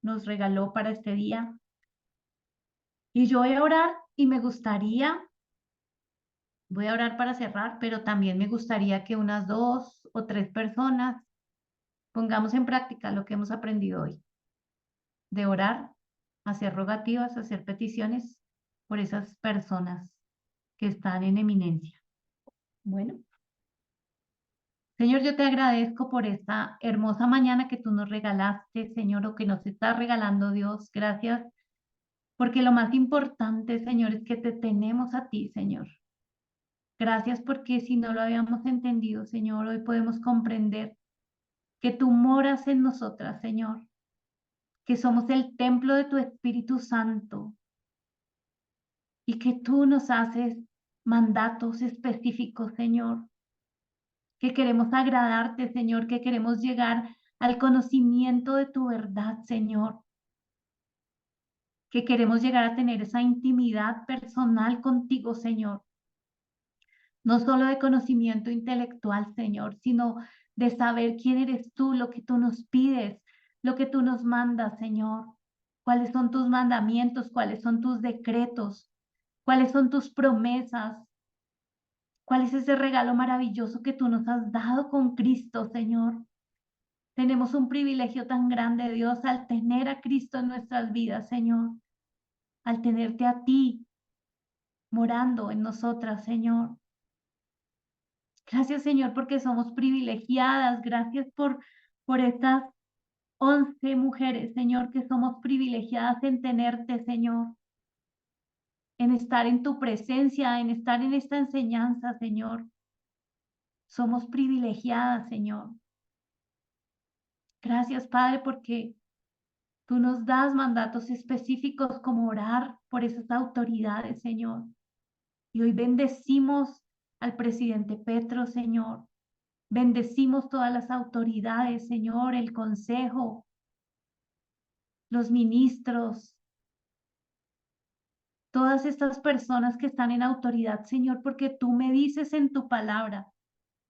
nos regaló para este día. Y yo voy a orar y me gustaría, voy a orar para cerrar, pero también me gustaría que unas 2 o 3 personas pongamos en práctica lo que hemos aprendido hoy, de orar, hacer rogativas, hacer peticiones por esas personas que están en eminencia. Bueno, Señor, yo te agradezco por esta hermosa mañana que tú nos regalaste, Señor, o que nos está regalando Dios. Gracias, porque lo más importante, Señor, es que te tenemos a ti, Señor. Gracias porque si no lo habíamos entendido, Señor, hoy podemos comprender que tú moras en nosotras, Señor, que somos el templo de tu Espíritu Santo y que tú nos haces mandatos específicos, Señor, que queremos agradarte, Señor, que queremos llegar al conocimiento de tu verdad, Señor, que queremos llegar a tener esa intimidad personal contigo, Señor, no solo de conocimiento intelectual, Señor, sino de saber quién eres tú, lo que tú nos pides, lo que tú nos mandas, Señor, cuáles son tus mandamientos, cuáles son tus decretos, cuáles son tus promesas, cuál es ese regalo maravilloso que tú nos has dado con Cristo, Señor. Tenemos un privilegio tan grande, Dios, al tener a Cristo en nuestras vidas, Señor, al tenerte a ti morando en nosotras, Señor. Gracias, Señor, porque somos privilegiadas. Gracias por estas 11 mujeres, Señor, que somos privilegiadas en tenerte, Señor, en estar en tu presencia, en estar en esta enseñanza, Señor. Somos privilegiadas, Señor. Gracias, Padre, porque tú nos das mandatos específicos como orar por esas autoridades, Señor. Y hoy bendecimos al presidente Petro, Señor. Bendecimos todas las autoridades, Señor, el consejo, los ministros, todas estas personas que están en autoridad, Señor, porque tú me dices en tu palabra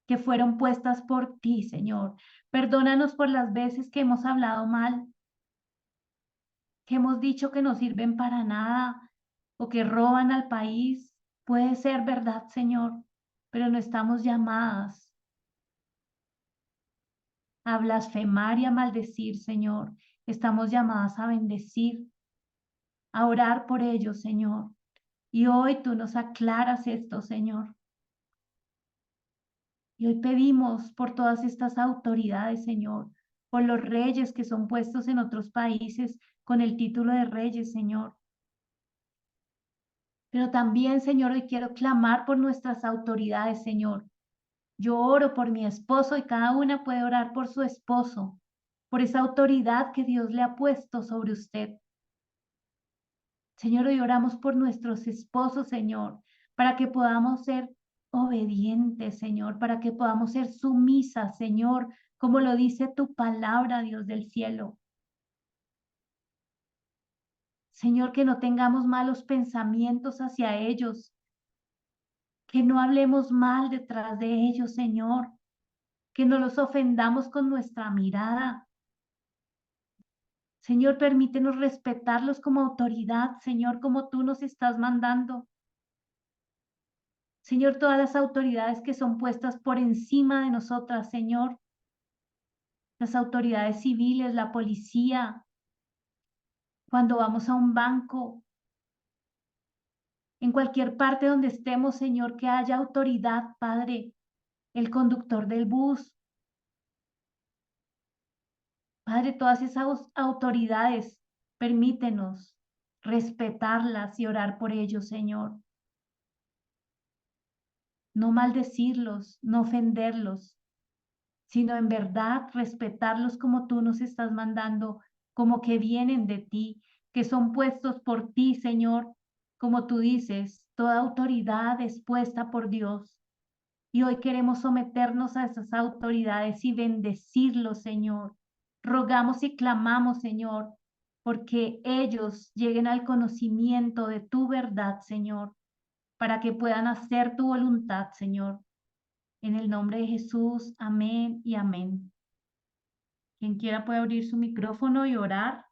que fueron puestas por ti, Señor. Perdónanos por las veces que hemos hablado mal, que hemos dicho que no sirven para nada o que roban al país. Puede ser verdad, Señor, pero no estamos llamadas a blasfemar y a maldecir, Señor. Estamos llamadas a bendecir, a orar por ellos, Señor. Y hoy tú nos aclaras esto, Señor. Y hoy pedimos por todas estas autoridades, Señor, por los reyes que son puestos en otros países con el título de reyes, Señor. Pero también, Señor, hoy quiero clamar por nuestras autoridades, Señor. Yo oro por mi esposo y cada una puede orar por su esposo, por esa autoridad que Dios le ha puesto sobre usted. Señor, hoy oramos por nuestros esposos, Señor, para que podamos ser obedientes, Señor, para que podamos ser sumisas, Señor, como lo dice tu palabra, Dios del cielo. Señor, que no tengamos malos pensamientos hacia ellos, que no hablemos mal detrás de ellos, Señor, que no los ofendamos con nuestra mirada. Señor, permítenos respetarlos como autoridad, Señor, como tú nos estás mandando. Señor, todas las autoridades que son puestas por encima de nosotras, Señor, las autoridades civiles, la policía, cuando vamos a un banco, en cualquier parte donde estemos, Señor, que haya autoridad, Padre, el conductor del bus, Padre, todas esas autoridades, permítenos respetarlas y orar por ellos, Señor. No maldecirlos, no ofenderlos, sino en verdad respetarlos como tú nos estás mandando como que vienen de ti, que son puestos por ti, Señor. Como tú dices, toda autoridad es puesta por Dios. Y hoy queremos someternos a esas autoridades y bendecirlos, Señor. Rogamos y clamamos, Señor, porque ellos lleguen al conocimiento de tu verdad, Señor, para que puedan hacer tu voluntad, Señor. En el nombre de Jesús, amén y amén. Quien quiera puede abrir su micrófono y orar.